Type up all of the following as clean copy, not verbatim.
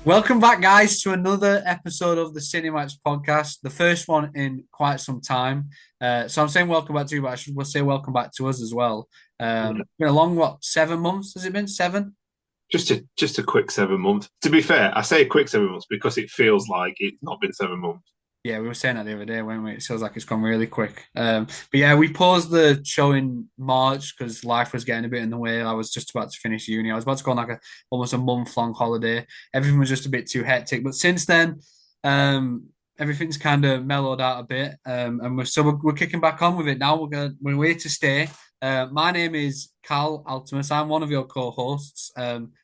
Welcome back, guys, to another episode of the CineMatch Podcast, the first one in quite some time. So I'm saying welcome back to you, but we'll say welcome back to us as well. Yeah. Been a long, 7 months? Has it been 7? Just a quick 7 months. To be fair, I say a quick 7 months because it feels like it's not been 7 months. Yeah, we were saying that the other day, weren't we? It feels like it's gone really quick. But yeah, we paused the show in March because life was getting a bit in the way. I was just about to finish uni. I was about to go on like almost a month-long holiday. Everything was just a bit too hectic. But since then, everything's kind of mellowed out a bit, and we're kicking back on with it now. We're here to stay. My name is Cal Altimus. I'm one of your co-hosts.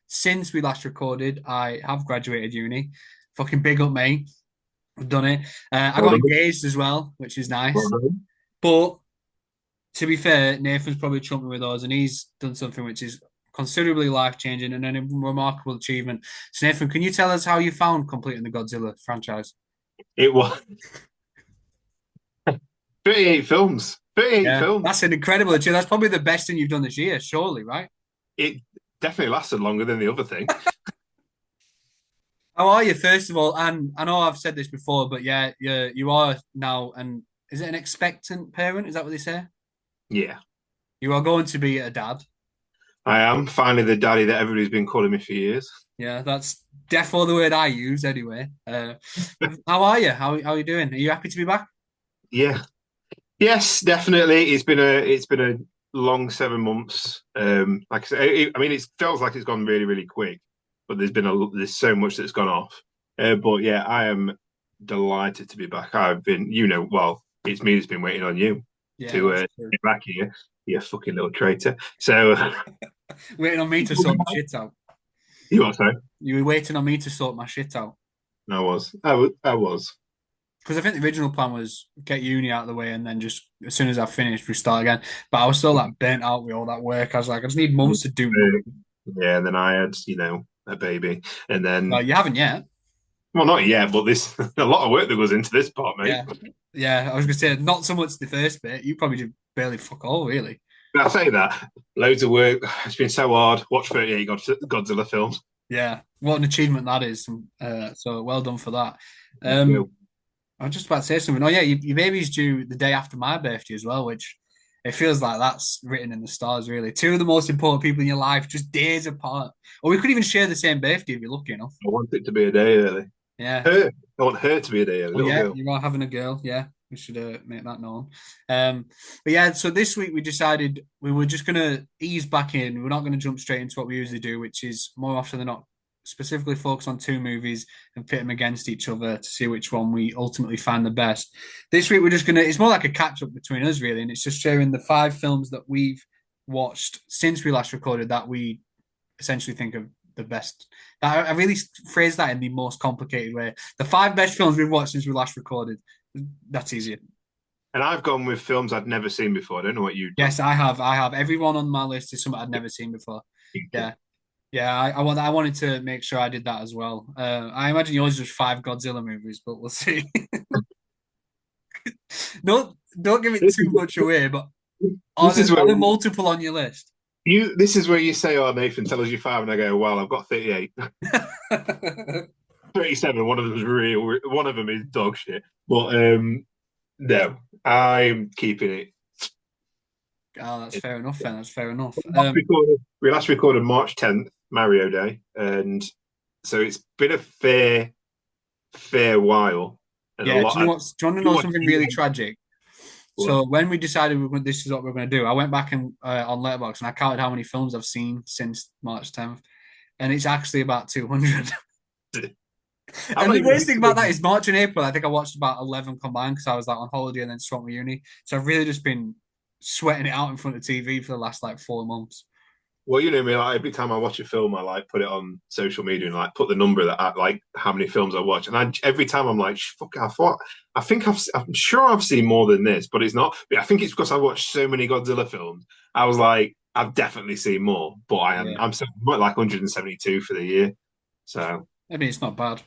Since we last recorded, I have graduated uni. Fucking big up, mate. I've done it. I Well got done. engaged as well, which is Well nice. done. But to be fair, Nathan's probably trumped me with us, and he's done something which is considerably life changing and a remarkable achievement. So, Nathan, can you tell us how you found completing the Godzilla franchise? It was 38 films. 38 Yeah, films. that's an incredible achievement. That's probably the best thing you've done this year, surely, right? It definitely lasted longer than the other thing. How are you, first of all? And I know I've said this before, but yeah, you are now, and is it an expectant parent? Is that what they say? Yeah, You are going to be a dad. I am finally the daddy that everybody's been calling me for years. Yeah, that's definitely the word I use anyway. How are you? How are you doing? Are you happy to be back? Yeah. Yes, definitely. It's been a long 7 months. Like I say, I mean, it feels like it's gone really, really quick, but there's so much that's gone off. But yeah, I am delighted to be back. I've been, well, it's me that's been waiting on you Yeah, to that's true. get back here. You fucking little traitor. So Waiting on me to sort my shit out. you what? Sorry, You were waiting on me to sort my shit out. I was. Because I think the original plan was get uni out of the way and then just as soon as I finished, we start again. But I was still like burnt out with all that work. I was like, I just need months to do nothing. Yeah, and then I had, a baby, and then Well, you haven't yet. well, not yet, but this a lot of work that goes into this part, mate. Yeah. Yeah, I was gonna say not so much the first bit. You probably did barely fuck all, really. I say that loads of work. It's been so hard. Watch 38 Godzilla films. Yeah, what an achievement that is. So well done for that. Thank Um, you. I was just about to say something. Oh yeah, your baby's due the day after my birthday as well, which it feels like that's written in the stars, really. Two of the most important people in your life, just days apart. Or we could even share the same birthday if you're lucky enough. I want it to be a day early. Yeah. Her, I want her to be a day early, Oh little yeah, girl. you are having a girl. Yeah, we should make that known. Um, but yeah, so this week we decided we were just gonna ease back in. We're not gonna jump straight into what we usually do, which is more often than not specifically focus on two movies and pit them against each other to see which one we ultimately find the best. This week we're just gonna. It's more like a catch up between us really, and it's just sharing the 5 films that we've watched since we last recorded that we essentially think of the best. I really phrase that in the most complicated way. The 5 best films we've watched since we last recorded. That's easier. And I've gone with films I'd never seen before. I don't know what you've done. Yes, I have. I have. Everyone on my list is something I'd never seen before. Yeah. Yeah, I wanted to make sure I did that as well. I imagine yours is just 5 Godzilla movies, but we'll see. No, don't give it This too is much away. But this is where are there multiple on your list? this is where you say, "Oh, Nathan, tell us your five," and I go, "Well, I've got 38, Oh, 37. One of them's real. One of them is dog shit." But no, I'm keeping it. that's fair enough. Then that's fair enough. We last recorded March 10th, Mario Day, and so it's been a fair while, and a Yeah, do lot. you know And what? Do you want to you know watch something really tragic? what? So when we decided this is what we're going to do, I went back and on Letterboxd and I counted how many films I've seen since March 10th, and it's actually about 200. I'm And not the worst even. thing about that is March and April. I think I watched about 11 combined because I was like on holiday and then swamped with uni. So I've really just been sweating it out in front of TV for the last like 4 months. Well, you know me. Like, every time I watch a film, I like put it on social media and like put the number that I like how many films I watch. And every time I'm like, fuck, I'm sure I've seen more than this, but it's not. But I think it's because I watched so many Godzilla films. I was like, I've definitely seen more, but Yeah, I'm still like 172 for the year. So I mean it's not bad.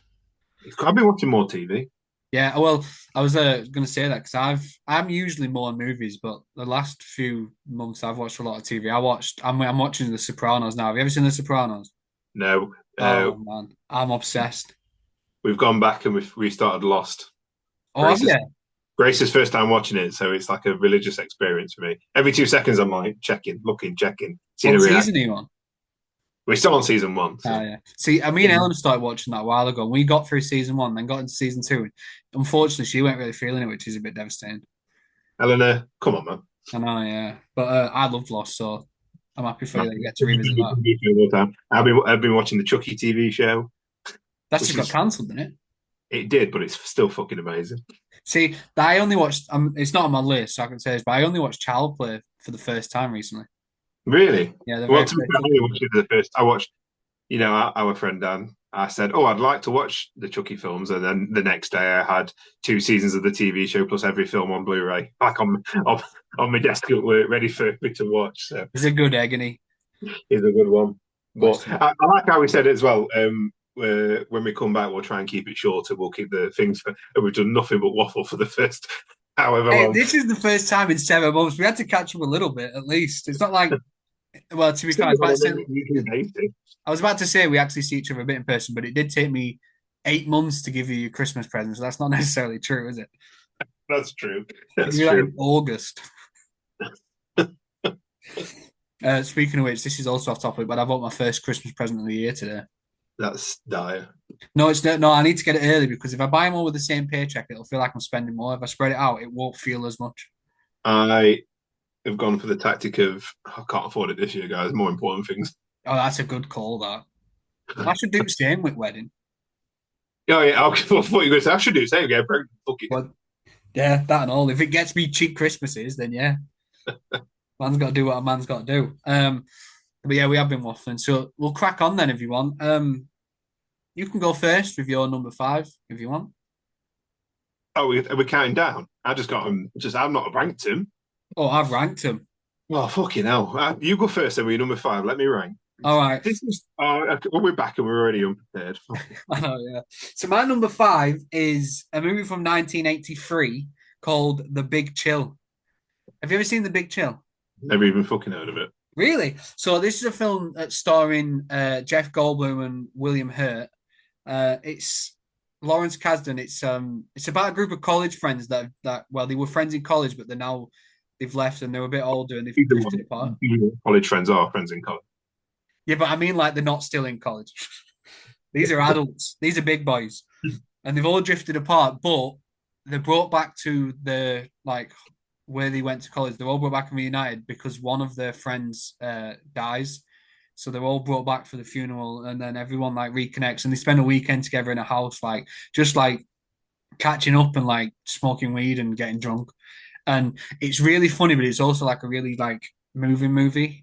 I've been watching more TV. Yeah, well, I was going to say that because I'm usually more on movies, but the last few months I've watched a lot of TV. I'm watching The Sopranos now. Have you ever seen The Sopranos? No, Uh, Oh man, I'm obsessed. we've gone back and we've restarted Lost. Oh, have Grace's you? Grace's first time watching it, so it's like a religious experience for me. Every 2 seconds, I'm like checking, looking, checking, seeing a What reaction. season are you on? We're still on season 1, Oh so yeah. See, I mean, Ellen started watching that a while ago. We got through season one, then got into season two. Unfortunately, she weren't really feeling it, which is a bit devastating. Eleanor, come on, man. I know, yeah. But I loved Lost, so I'm happy for you that you get to revisit that. I've been watching the Chucky TV show, That's which just got is cancelled, didn't it? it did, but it's still fucking amazing. See, I only watched. It's not on my list, so I can say this, but I only watched Child Play for the first time recently. Really? Yeah, the Well, very to be first fair, I only Chucky one. watched it for the first. I watched, our friend Dan. I said, "Oh, I'd like to watch the Chucky films," and then the next day I had 2 seasons of the TV show plus every film on Blu-ray, like on my desk at work, ready for me to watch. So It's a good agony. it's a good one. But Bless you. I like how we said it as well. When we come back, we'll try and keep it shorter. We'll keep the things for. We've done nothing but waffle for the first however Hey, long. this is the first time in 7 months. We had to catch up a little bit, at least. It's not like, well, to be fair, I was about to say we actually see each other a bit in person, but it did take me 8 months to give you your Christmas present. So that's not necessarily true, is it? That's true. I give That's you that true. in August. Speaking of which, this is also off topic, but I bought my first Christmas present of the year today. That's dire. No, it's not. No, I need to get it early because if I buy them all with the same paycheck, it'll feel like I'm spending more. If I spread it out, it won't feel as much. I have gone for the tactic of I can't afford it this year, guys. More important things. Oh, that's a good call. That I should do the same with wedding. Oh yeah, I thought you were going to say I should do the same again. Fuck it. But yeah, that and all. If it gets me cheap Christmases, then yeah, man's got to do what a man's got to do. But yeah, we have been waffling, so we'll crack on then if you want. You can go first with your number five if you want. Oh, are we counting down? I just got him. I've not ranked him. Oh, I've ranked them. Oh fucking hell! You go first. Then we're number 5. Let me rank. All right. This is. Well, we're back and we're already unprepared. I know, yeah. So my number five is a movie from 1983 called The Big Chill. Have you ever seen The Big Chill? Never even fucking heard of it. Really? So this is a film that's starring Jeff Goldblum and William Hurt. It's Lawrence Kasdan. It's about a group of college friends that well they were friends in college, but they've left and they're a bit older and they've drifted apart. College friends are friends in college. Yeah, but I mean like they're not still in college. These are adults. These are big boys, and they've all drifted apart. But they're brought back to the like where they went to college. They're all brought back and reunited because one of their friends dies. So they're all brought back for the funeral, and then everyone like reconnects, and they spend a weekend together in a house, like just like catching up and like smoking weed and getting drunk. And it's really funny, but it's also like a really like moving movie.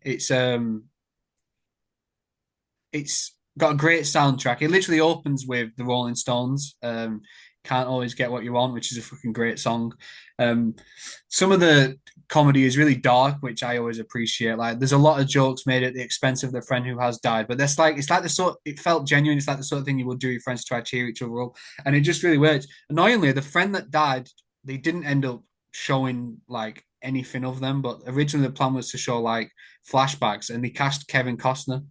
It's got a great soundtrack. It literally opens with the Rolling Stones. Can't always get what you want, which is a fucking great song. Some of the comedy is really dark, which I always appreciate. Like, there's a lot of jokes made at the expense of the friend who has died, but that's like it's like the sort. It felt genuine. It's like the sort of thing you would do with your friends to try to cheer each other up, and it just really worked. Annoyingly, the friend that died, they didn't end up showing like anything of them, but originally the plan was to show like flashbacks, and they cast Kevin Costner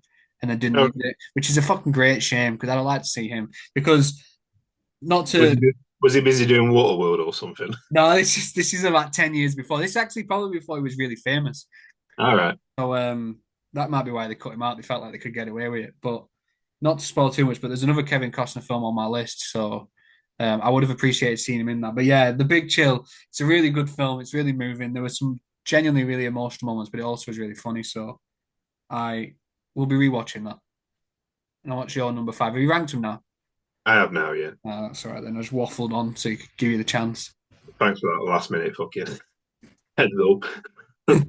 and they didn't Oh, use it, which is a fucking great shame because I don't like to see him. Because not was to he, was he busy doing Waterworld or something? no, this is about 10 years before. This is actually probably before he was really famous. All right. So that might be why they cut him out. They felt like they could get away with it, but not to spoil too much. But there's another Kevin Costner film on my list, so I would have appreciated seeing him in that. But yeah, The Big Chill. It's a really good film. It's really moving. There were some genuinely really emotional moments, but it also was really funny. So I will be rewatching that. And what's your number five? Have you ranked them now? I have now, yeah. That's all right then. I just waffled on so you could give you the chance. Thanks for that last minute, fuck you. Heads up.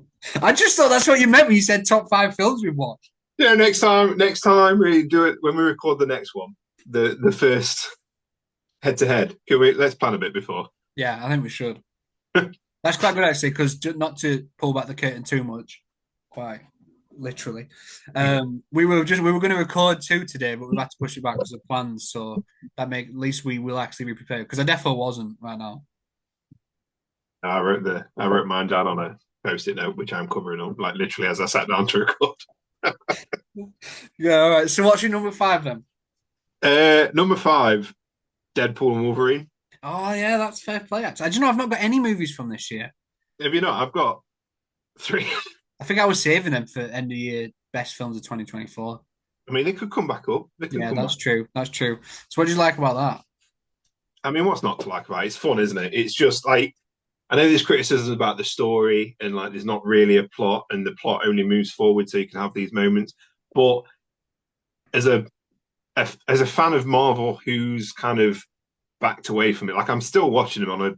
I just thought that's what you meant when you said top five films we've watched. Yeah, next time we do it when we record the next one, the first head to head. Let's plan a bit before. Yeah, I think we should. That's quite good actually, because not to pull back the curtain too much, quite literally. We were going to record two today, but we've had to push it back because of plans. So that at least we will actually be prepared because I definitely wasn't right now. I wrote mine down on a post-it note, which I'm covering up, like literally as I sat down to record. Yeah, all right. So what's your number five then? Number five, Deadpool and Wolverine. Oh yeah, that's fair play. Actually, do you know I've not got any movies from this year. Have you not? I've got three. I think I was saving them for end of year best films of 2024. I mean, they could come back up. They could Yeah, come back. that's true. That's true. So what do you like about that? I mean, what's not to like about it? It's fun, isn't it? It's just like I know there's criticism about the story and like there's not really a plot and the plot only moves forward so you can have these moments. But as a fan of Marvel who's kind of backed away from it, like I'm still watching them on a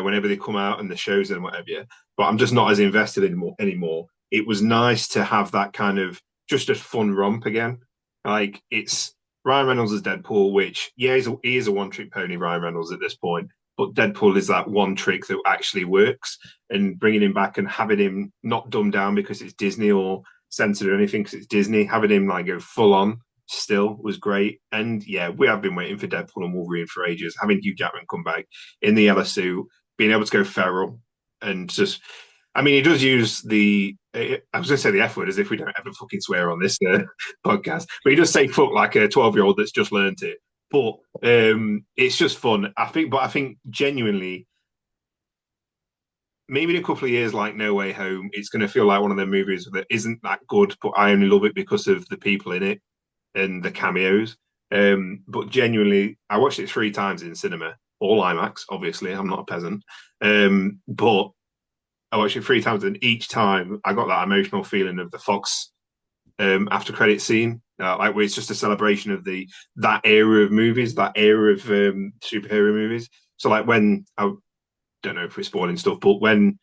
whenever they come out and the shows and whatever, yeah, but I'm just not as invested anymore. It was nice to have that kind of just a fun romp again. Like it's Ryan Reynolds as Deadpool, which yeah, he is a one trick pony, Ryan Reynolds at this point. But Deadpool is that one trick that actually works, and bringing him back and having him not dumbed down because it's Disney or censored or anything because it's Disney, having him like go full on still was great. And yeah, we have been waiting for Deadpool and Wolverine for ages. Having Hugh Jackman come back in the yellow suit, being able to go feral, and just, I mean, he does use I was going to say the F word as if we don't ever fucking swear on this podcast, but he does say fuck like a 12-year-old that's just learned it. But it's just fun. I think genuinely, maybe in a couple of years, like No Way Home, it's going to feel like one of the movies that isn't that good, but I only love it because of the people in it and the cameos. But genuinely, I watched it 3 times in cinema, all IMAX. Obviously, I'm not a peasant, but I watched it 3 times, and each time I got that emotional feeling of the Fox after credit scene, like where it's just a celebration of that era of movies, that era of superhero movies. So like when I don't know if we're spoiling stuff, but when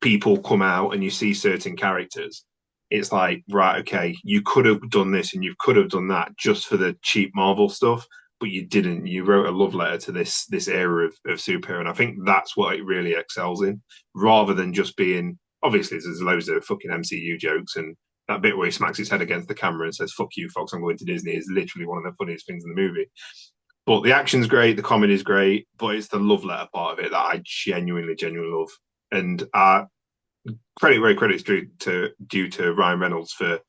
people come out and you see certain characters, it's like, right, okay, you could have done this and you could have done that just for the cheap Marvel stuff, but you didn't. You wrote a love letter to this era of superhero, and I think that's what it really excels in, rather than just being. Obviously, there's loads of fucking MCU jokes, and that bit where he smacks his head against the camera and says "fuck you, Fox, I'm going to Disney" is literally one of the funniest things in the movie. But the action's great, the comedy's great, but it's the love letter part of it that I genuinely love. And credit's due to Ryan Reynolds for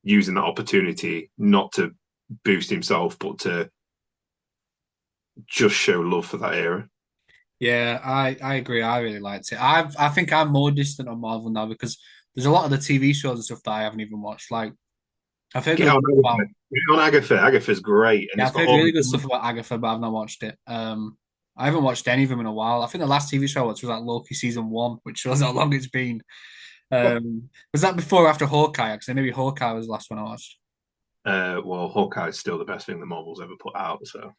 using that opportunity not to boost himself, but to just show love for that era. Yeah, I agree. I really liked it. I think I'm more distant on Marvel now because there's a lot of the TV shows and stuff that I haven't even watched. Like I've heard Get good on stuff Agatha. about Get on Agatha. Agatha's great, and yeah, it's I've got heard all really good the stuff about Agatha, but I've not watched it. I haven't watched any of them in a while. I think the last TV show I watched was like Loki season one, which shows how long it's been. Was that before or after Hawkeye? Because maybe Hawkeye was the last one I watched. well, Hawkeye is still the best thing that Marvel's ever put out. So,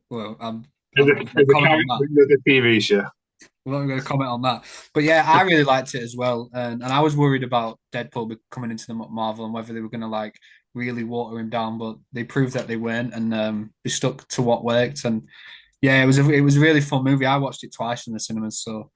Well, as I'm a, not going as to a comment on character that. in the TV show, I'm not going to comment on that. But yeah, I really liked it as well, and I was worried about Deadpool coming into the Marvel and whether they were going to like really water him down, but they proved that they weren't, and they stuck to what worked. And yeah, it was a really fun movie. I watched it twice in the cinemas, so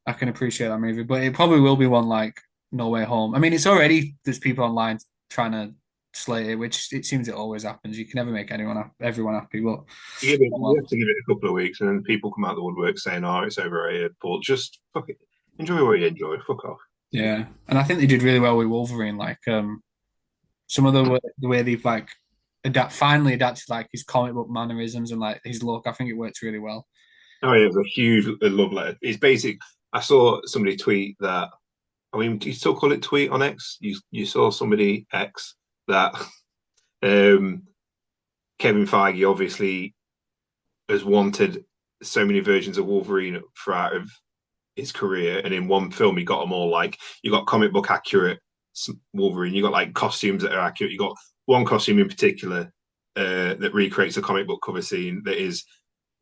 I can appreciate that movie. But it probably will be one like No Way Home. I mean, it's already there's people online trying to slate it, which it seems it always happens. You can never make everyone happy, but you well, have to give it a couple of weeks, and then people come out the woodwork saying, "Oh, it's overrated." But just fuck it, enjoy what you enjoy. Fuck off. yeah. And I think they did really well with Wolverine. Like some of the way they've like finally adapted like his comic book mannerisms and like his look. I think it works really well. Oh yeah, it was a huge love letter. It's basic. I saw somebody tweet that. I mean, do you still call it tweet on X? You saw somebody X that um, Kevin Feige obviously has wanted so many versions of Wolverine throughout of his career, and in one film he got them all. Like you got comic book accurate Wolverine, you got like costumes that are accurate. You got one costume in particular that recreates a comic book cover scene that is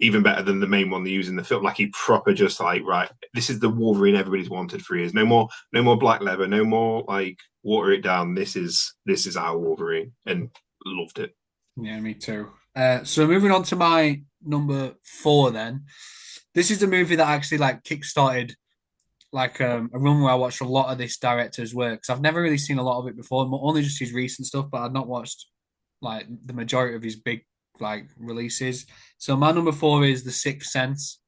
even better than the main one they use in the film. Like he proper just like, right, this is the Wolverine everybody's wanted for years. No more black leather, no more like water it down. This is our Wolverine, and loved it. Yeah, me too. So moving on to my number four, then this is the movie that actually like kickstarted like a run where I watched a lot of this director's work. Because I've never really seen a lot of it before, only just his recent stuff, but I've not watched like the majority of his big like releases. So my number four is The Sixth Sense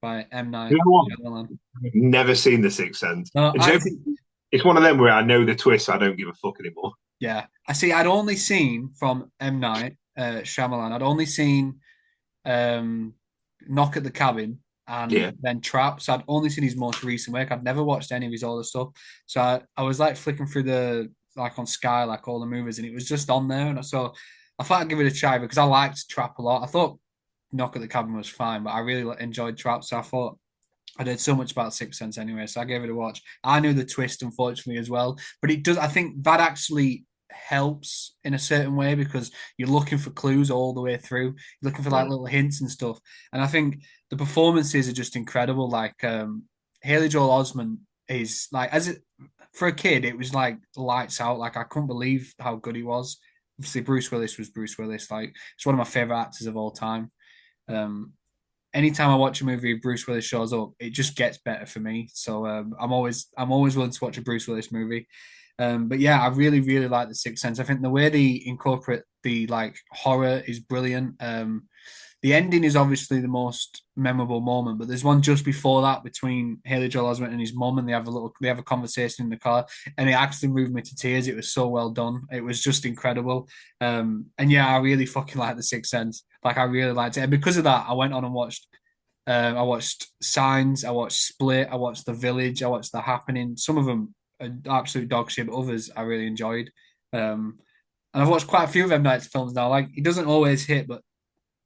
by M You Night know what? Shyamalan. Never seen The Sixth Sense. No, And I so think it's one of them where I know the twist, so I don't give a fuck anymore. Yeah, I see. I'd only seen from M Night Shyamalan. I'd only seen um, Knock at the Cabin and Yeah. then Trap. So I'd only seen his most recent work. I'd never watched any of his older stuff. So I was like flicking through the like on Sky, like all the movies, and it was just on there. And so I thought I'd give it a try because I liked Trap a lot. I thought Knock at the Cabin was fine, but I really enjoyed Trap. So I thought I did so much about Sixth Sense anyway, so I gave it a watch. I knew the twist, unfortunately, as well, but it does. I think that actually helps in a certain way because you're looking for clues all the way through. You're looking for like Mm. little hints and stuff. And I think the performances are just incredible. Like Haley Joel Osment is like as it for a kid, it was like lights out. Like I couldn't believe how good he was. Obviously, Bruce Willis was Bruce Willis. Like it's one of my favorite actors of all time. Um, Anytime I watch a movie, Bruce Willis shows up, it just gets better for me. So I'm always willing to watch a Bruce Willis movie. But yeah, I really really like The Sixth Sense. I think the way they incorporate the like horror is brilliant. The ending is obviously the most memorable moment, but there's one just before that between Haley Joel Osment and his mum, and they have a conversation in the car, and it actually moved me to tears. It was so well done. It was just incredible. And yeah, I really fucking like The Sixth Sense. Like I really liked it, and because of that, I went on and watched. I watched Signs, I watched Split, I watched The Village, I watched The Happening. Some of them are absolute dog shit, but others I really enjoyed. And I've watched quite a few of M Night's films now. Like he doesn't always hit, but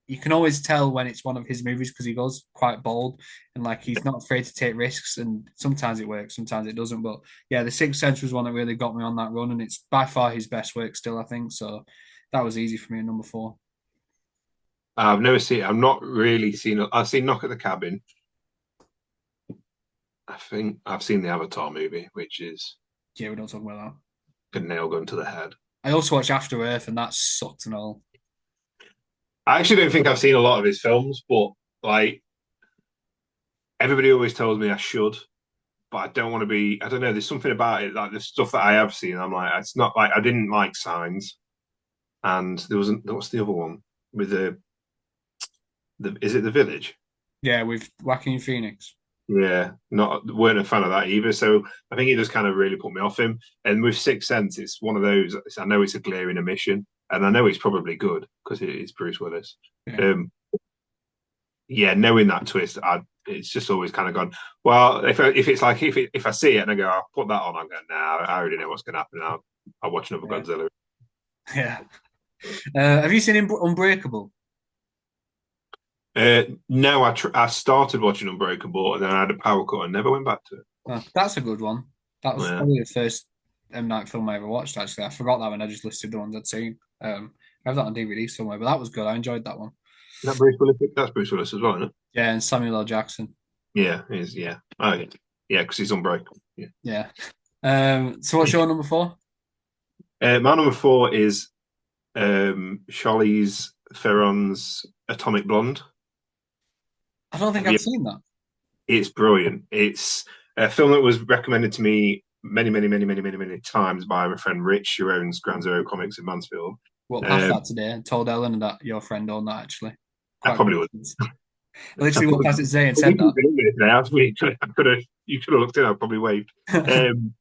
you can always tell when it's one of his movies because he goes quite bold and like he's not afraid to take risks. And sometimes it works, sometimes it doesn't. But yeah, The Sixth Sense was one that really got me on that run, and it's by far his best work still, I think. So that was easy for me at number four. I've never seen it. I've not really seen it. I've seen Knock at the Cabin. I think I've seen the Avatar movie, which is Yeah, we don't talk about a nail gun to the head. that. I also watched After Earth, and that sucked and all. I actually don't think I've seen a lot of his films, but like everybody always tells me I should, but I don't want to be. I don't know. There's something about it, like the stuff that I have seen. I'm like, it's not like I didn't like Signs, and there wasn't. What's the other one with the? Is it The Village? Yeah, with Joaquin Phoenix. Yeah, not weren't a fan of that either. So I think it just kind of really put me off him. And with Sixth Sense, it's one of those. I know it's a glaring omission, and I know it's probably good because it is Bruce Willis. Yeah. Um, yeah, knowing that twist, it's just always kind of gone. Well, if it's like if I see it and I go, I'll put that on, I'm going, nah, I already know what's going to happen. I'll watch another Yeah. Godzilla. Yeah. Have you seen Unbreakable? No, I started watching Unbreakable and then I had a power cut and never went back to it. Oh, that's a good one. That was Yeah, probably the first M Night film I ever watched. Actually, I forgot that when I just listed the ones I'd seen. I have that on DVD somewhere, but that was good. I enjoyed that one. that Bruce Willis. That's Bruce Willis as well, isn't it? Yeah, and Samuel L. Jackson. Yeah, he's yeah. Oh yeah, because he's Unbreakable. Yeah. Yeah. So what's your number four? My number four is Charlize Theron's Atomic Blonde. I don't think Have you I've seen that. It's brilliant. It's a film that was recommended to me many times by my friend Rich, who owns Ground Zero Comics in Mansfield. Walked past Um, that today and told Ellen that your friend owned that actually. I Quite probably would. coincidence. I literally walked past it today and said You've been in there now. I could have. You could have looked in. I probably waved. that. Um,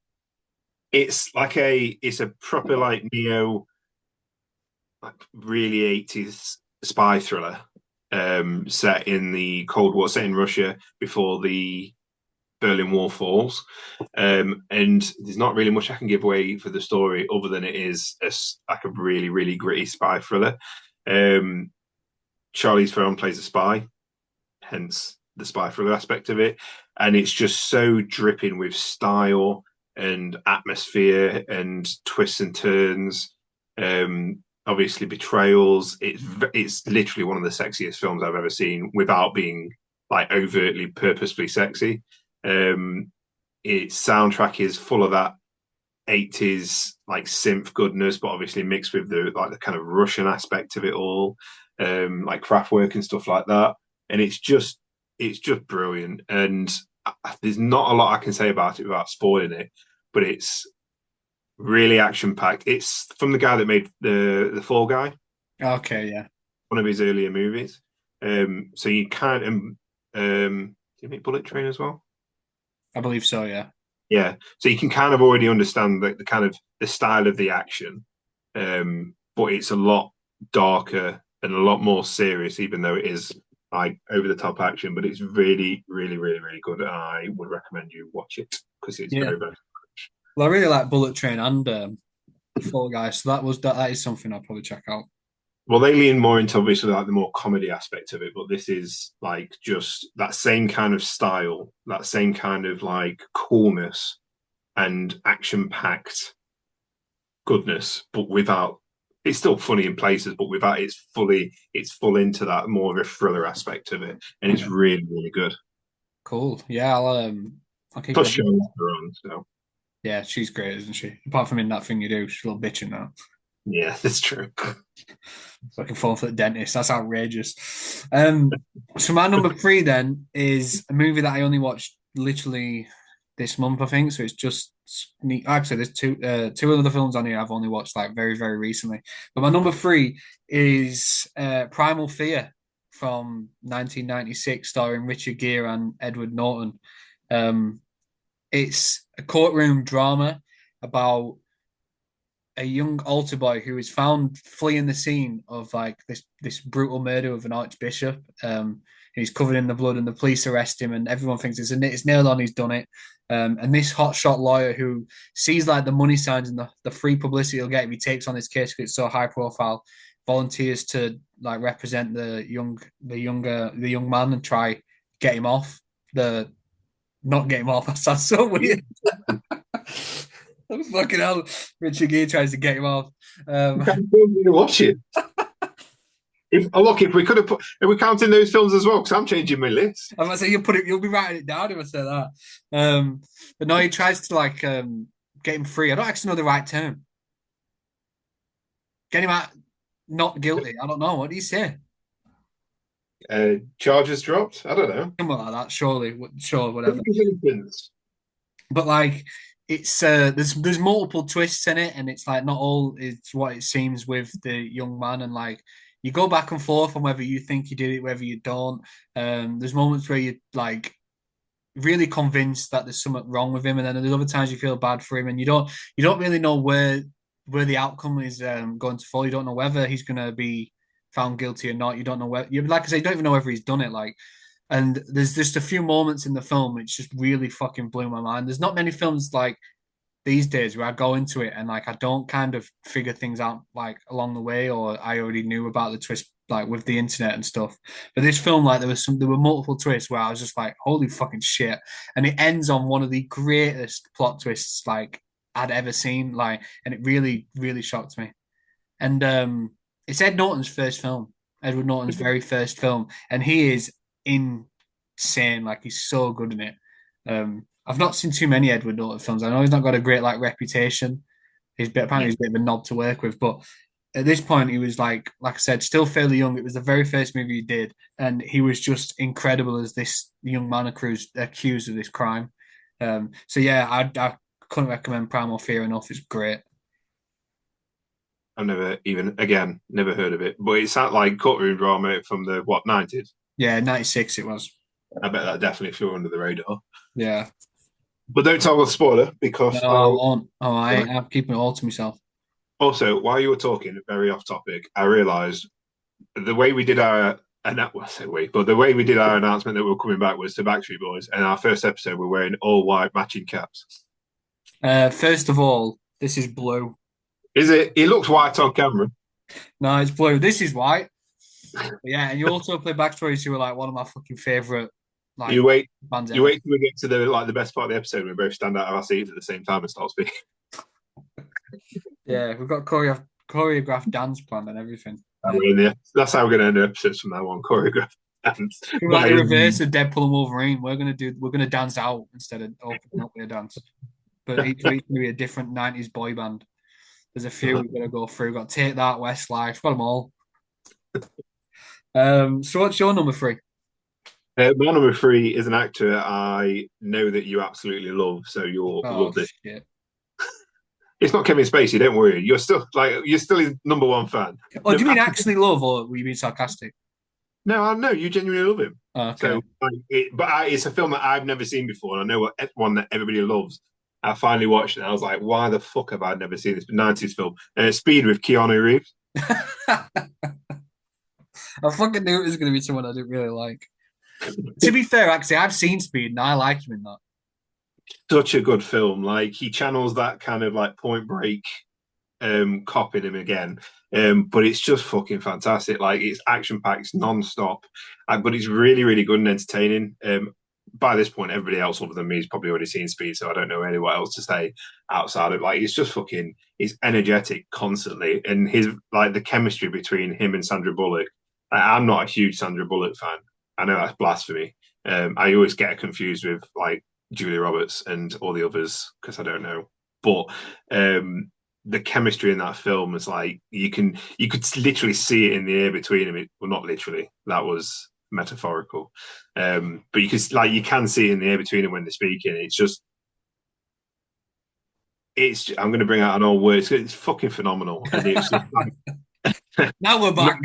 it's a proper like neo, like really 80s spy thriller. Set in the Cold War, set in Russia before the Berlin Wall falls. And there's not really much I can give away for the story other than it is like a really, really gritty spy thriller. Um, Charlize Theron plays a spy, hence the spy thriller aspect of it. And it's just so dripping with style and atmosphere and twists and turns. Obviously, betrayals. It's literally one of the sexiest films I've ever seen without being like overtly purposefully sexy. Its soundtrack is full of that 80s like synth goodness, but obviously mixed with the kind of Russian aspect of it all, like craft work and stuff like that. And it's just brilliant. And there's not a lot I can say about it without spoiling it, but it's really action packed. It's from the guy that made the Fall Guy, Okay, yeah. one of his earlier movies. So you can't. Did he make Bullet Train as well? I believe so, yeah. Yeah, so you can kind of already understand the kind of the style of the action, but it's a lot darker and a lot more serious, even though it is like over the top action. But it's really, really, really, really good. I would recommend you watch it because it's Yeah. very, very. Well, I really like Bullet Train and Fall Guys, so that is something I'll probably check out. Well, they lean more into obviously like the more comedy aspect of it, but this is like just that same kind of style, that same kind of like coolness and action packed goodness, but without it's still funny in places, but without it's full into that more of a thriller aspect of it, and it's Yeah. really really good. Cool. Yeah, I'll keep Plus, it. Charlize Theron, so Yeah, she's great, isn't she? Apart from in that thing you do, she's a little bitch in that. yeah, that's true. Looking forward for the dentist. That's outrageous. So my number three then is a movie that I only watched literally this month, I think. So it's just actually there's two other films on here I've only watched like very, very recently. But my number three is Primal Fear from 1996, starring Richard Gere and Edward Norton. Um, it's a courtroom drama about a young altar boy who is found fleeing the scene of like this brutal murder of an archbishop. He's covered in the blood, and the police arrest him, and everyone thinks it's nailed on. He's done it. And this hotshot lawyer who sees like the money signs and the free publicity he'll get if he takes on this case because it's so high profile, volunteers to like represent the young man and try get him off the not get him off. That sounds so weird. Fucking hell, Richard Gere tries to get him off. I can't watch it. If we could have put, are we counting those films as well? Because I'm changing my list. I'm gonna say you'll be writing it down if I say that. But no, he tries to like get him free. I don't actually know the right term. Get him out, not guilty. I don't know. What do you say? Charges dropped. I don't know. Something like that. Surely, sure, whatever. Innocence. But like, it's there's multiple twists in it, and it's like not all is what it seems with the young man, and like you go back and forth on whether you think you did it, whether you don't. There's moments where you like really convinced that there's something wrong with him, and then there's other times you feel bad for him, and you don't really know where the outcome is going to fall. You don't know whether he's going to be found guilty or not. You don't know where you like I say, you don't even know whether he's done it. Like, and there's just a few moments in the film which just really fucking blew my mind. There's not many films like these days where I go into it and like I don't kind of figure things out like along the way, or I already knew about the twist like with the internet and stuff. But this film, like there were multiple twists where I was just like, holy fucking shit. And it ends on one of the greatest plot twists like I'd ever seen. Like, and it really, really shocked me. And it's Ed Norton's first film, Edward Norton's very first film, and he is insane. Like he's so good in it. I've not seen too many Edward Norton films. I know he's not got a great like reputation. Apparently he's a bit of a knob to work with, but at this point he was like I said, still fairly young. It was the very first movie he did, and he was just incredible as this young man accused of this crime. So yeah, I couldn't recommend Primal Fear enough. It's great. I've never heard of it, but it sounds like courtroom drama from the what 90s. Yeah, 96 it was. I bet that definitely flew under the radar. Yeah. But don't tell the spoiler because No, I won't. Oh, I'm keeping it all to myself. Also, while you were talking, very off topic, I realised the way we did our the way we did our announcement that we were coming back was to Backstreet Boys, and our first episode we're wearing all white matching caps. First of all, this is blue. Is it? It looks white on camera. No, it's blue. This is white. Yeah, and you also play Backstories, who are like one of my fucking favorite. Like, you wait bands till we get to the best part of the episode. We both stand out of our seats at the same time and start speaking. Yeah, we've got choreographed dance planned and everything. Yeah, that's how we're going to end the episodes from now on. Choreographed dance. Like the reverse of Deadpool and Wolverine. We're gonna dance out instead of opening up with a dance. But each week will be a different '90s boy band. There's a few we've got to go through. We've got Take That, Westlife, got them all. So what's your number three? My number three is an actor I know that you absolutely love, so you'll love this. Shit. It's not Kevin Spacey, don't worry. You're still his number one fan. Oh, do you mean actually love, or were you being sarcastic? No, I know you genuinely love him. Oh, okay. So, it's a film that I've never seen before, and I know one that everybody loves. I finally watched it and I was like, why the fuck have I never seen this 90s film? Speed with Keanu Reeves. I fucking knew it was going to be someone I didn't really like. To be fair, actually, I've seen Speed and I like him in that. Such a good film. Like he channels that kind of like Point Break cop in him again. But it's just fucking fantastic. Like it's action packed, non-stop. But it's really, really good and entertaining. By this point, everybody else other than me has probably already seen Speed, so I don't know really what else to say outside of like it's just fucking it's energetic constantly. And his like the chemistry between him and Sandra Bullock. I'm not a huge Sandra Bullock fan. I know that's blasphemy. I always get confused with like Julia Roberts and all the others because I don't know. But the chemistry in that film is like you could literally see it in the air between them. Well, not literally. That was metaphorical. But you can see it in the air between them when they're speaking. I'm going to bring out an old word. It's fucking phenomenal, and it's just like, Now we're back.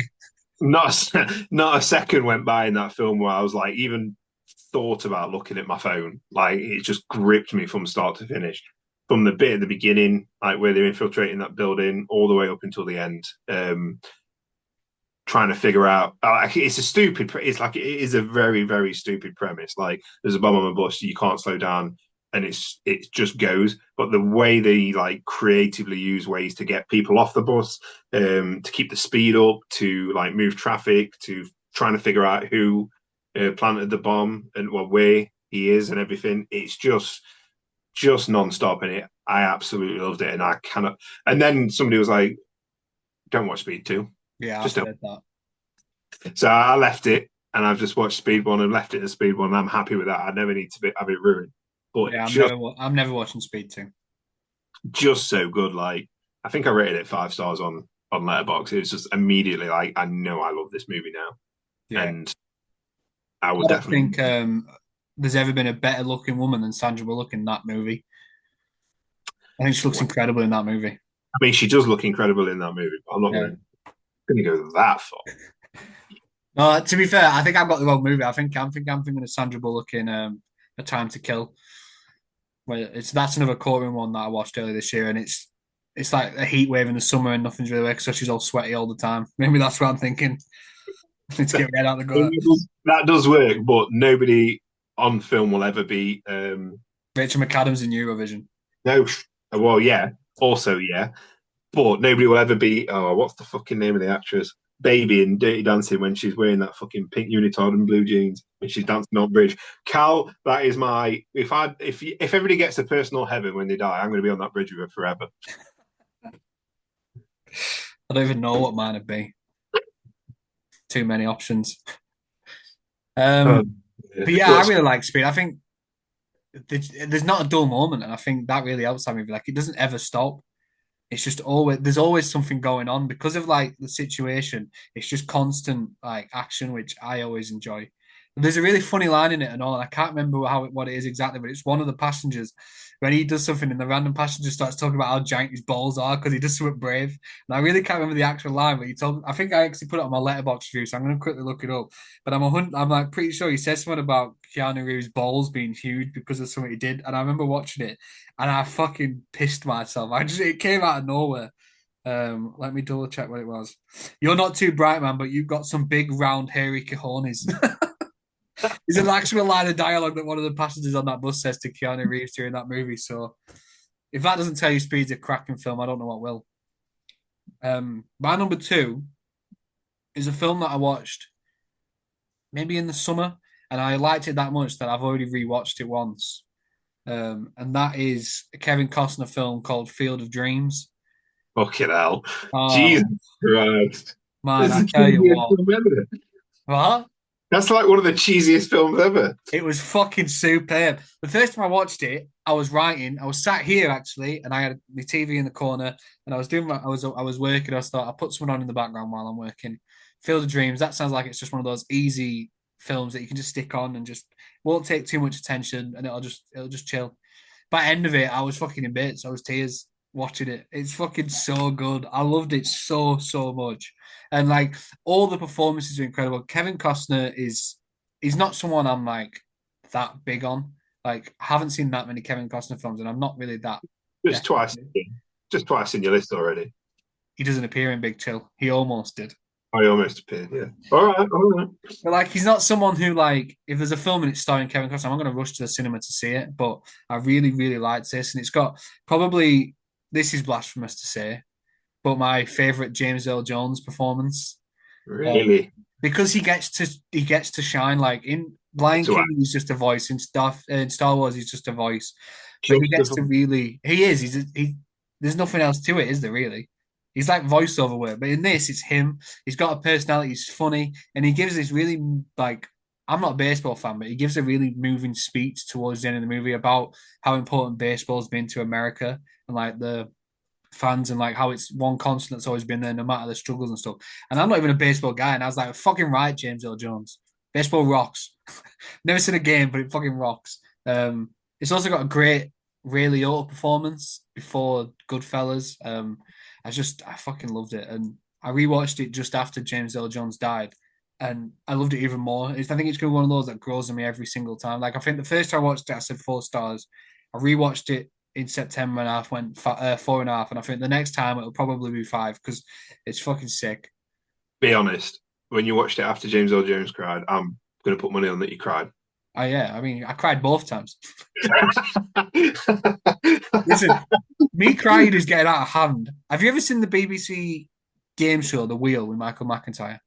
not a second went by in that film where I was like even thought about looking at my phone. Like it just gripped me from start to finish. From the bit at the beginning, like where they're infiltrating that building, all the way up until the end, trying to figure out. It's a stupid. It's like it is a very very stupid premise. Like there's a bomb on a bus, you can't slow down, and it just goes. But the way they like creatively use ways to get people off the bus, to keep the speed up, to like move traffic, to trying to figure out who planted the bomb and where he is and everything. It's just non-stop in it. I absolutely loved it, and I cannot. And then somebody was like, "Don't watch Speed 2." Yeah, Just I've don't. heard that. So I left it, and I've just watched Speed 1 and left it as Speed 1. And I'm happy with that. I never need to have it ruined. But Yeah, I'm never watching Speed 2. just so good. Like I think I rated it 5 stars on Letterboxd. It was just immediately like I know I love this movie now, Yeah. and I I would don't definitely. think there's ever been a better looking woman than Sandra Bullock in that movie. I think she looks incredible in that movie. I mean, she does look incredible in that movie, but I'm not Yeah. going to go that far. No, to be fair, I think I've got the wrong movie. I'm thinking of Sandra Bullock in A Time to Kill. Where that's another courtroom one that I watched earlier this year, and it's like a heat wave in the summer and nothing's really working, so she's all sweaty all the time. Maybe that's what I'm thinking. Let's get red out the gutter. That does work, but nobody on film will ever be. Rachel McAdams in Eurovision. No, well, yeah, also yeah, but nobody will ever be. Oh, what's the fucking name of the actress? Baby in Dirty Dancing when she's wearing that fucking pink unitard and blue jeans when she's dancing on bridge. Cal, that is my. If everybody gets a personal heaven when they die, I'm going to be on that bridge with her forever. I don't even know what mine would be. Too many options. Yeah. But yeah, I really like Speed. I think there's not a dull moment, and I think that really helps that movie. Like it doesn't ever stop. It's just always there's always something going on because of like the situation. It's just constant like action, which I always enjoy. There's a really funny line in it and all, and I can't remember what it is exactly, but it's one of the passengers when he does something and the random passenger starts talking about how giant his balls are because he does something brave. And I really can't remember the actual line, but he told. I think I actually put it on my letterbox review, so I'm going to quickly look it up. But I'm like pretty sure he says something about Keanu Reeves' balls being huge because of something he did, and I remember watching it and I fucking pissed myself. It came out of nowhere. Let me double check what it was. You're not too bright, man, but you've got some big, round, hairy cojones. It's an actual line of dialogue that one of the passengers on that bus says to Keanu Reeves during that movie. So if that doesn't tell you Speed's a cracking film, I don't know what will. My number two is a film that I watched maybe in the summer, and I liked it that much that I've already rewatched it once. And that is a Kevin Costner film called Field of Dreams. Fucking hell. Oh, Jesus Christ. man, I tell you what. What? That's like one of the cheesiest films ever. It was fucking superb. The first time I watched it, I was writing. I was sat here actually, and I had the TV in the corner, and I was doing. I was working. I thought I'll put someone on in the background while I'm working. Field of Dreams. That sounds like it's just one of those easy films that you can just stick on and just won't take too much attention, and it'll just chill. By the end of it, I was fucking in bits. I was tears watching it. It's fucking so good. I loved it so much. And like all the performances are incredible. Kevin Costner he's not someone I'm like that big on. Like, I haven't seen that many Kevin Costner films, and I'm not really that Just desperate twice, to. just twice in your list already. He doesn't appear in Big Chill. He almost did. I almost appeared. Yeah. All right. But like, he's not someone who like, if there's a film and it's starring Kevin Costner, I'm not going to rush to the cinema to see it. But I really, really liked this, and it's got probably this is blasphemous to say, but my favorite James Earl Jones performance. Really? Because he gets to shine. Like in Lion So King, he's just a voice. In Star Wars, he's just a voice. But he just gets to really, he is. He. There's nothing else to it, is there? Really? He's like voiceover work. But in this, it's him. He's got a personality. He's funny, and he gives this really like. I'm not a baseball fan, but he gives a really moving speech towards the end of the movie about how important baseball's been to America and like the fans and like how it's one constant that's always been there no matter the struggles and stuff. And I'm not even a baseball guy, and I was like, fucking right, James Earl Jones. Baseball rocks. Never seen a game, but it fucking rocks. It's also got a great Ray Liotta performance before Goodfellas. I fucking loved it, and I rewatched it just after James Earl Jones died, and I loved it even more. I think it's gonna be one of those that grows on me every single time. Like I think the first time I watched it, I said 4 stars. I rewatched it in September and I went 4.5, and I think the next time it'll probably be 5 because it's fucking sick. be honest. When you watched it after James Earl Jones cried, I'm going to put money on that you cried. Oh yeah, I mean I cried both times. Listen, me crying is getting out of hand. Have you ever seen the BBC game show The Wheel with Michael McIntyre?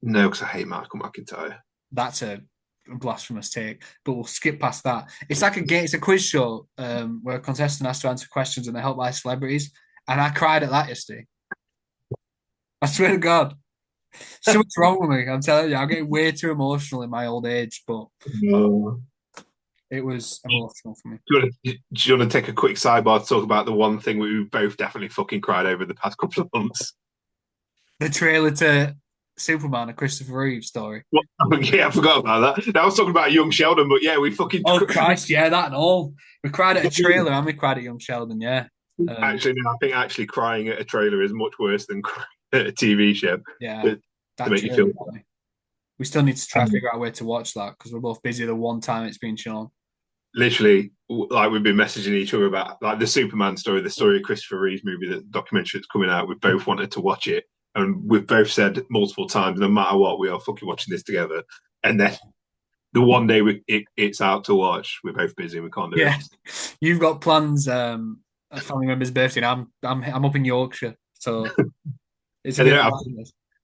No, because I hate Michael McIntyre. That's a blasphemous take, but we'll skip past that. It's like a game, it's a quiz show where a contestant has to answer questions and they're helped by celebrities. And I cried at that yesterday. I swear to God. So what's wrong with me? I'm telling you, I'm getting way too emotional in my old age, but No. it was emotional for me. Do you want to take a quick sidebar to talk about the one thing we both definitely fucking cried over the past couple of months? The trailer to Superman, a Christopher Reeve story. What? Yeah, I forgot about that. I was talking about Young Sheldon, but yeah, we fucking. Oh Christ, yeah, that and all. We cried at a trailer and we cried at Young Sheldon, yeah. Actually, no, I think actually crying at a trailer is much worse than crying at a TV show. Yeah, to make you feel. We still need to try and figure out where to watch that because we're both busy the one time it's been shown. Literally, like we've been messaging each other about like the Superman story, the story of Christopher Reeve's movie, the documentary that's coming out. We both wanted to watch it, and we've both said multiple times, no matter what, we are fucking watching this together. And then the one day it's out to watch, we're both busy, we can't do it. You've got plans. A family member's birthday, and I'm up in Yorkshire, so it's a bit.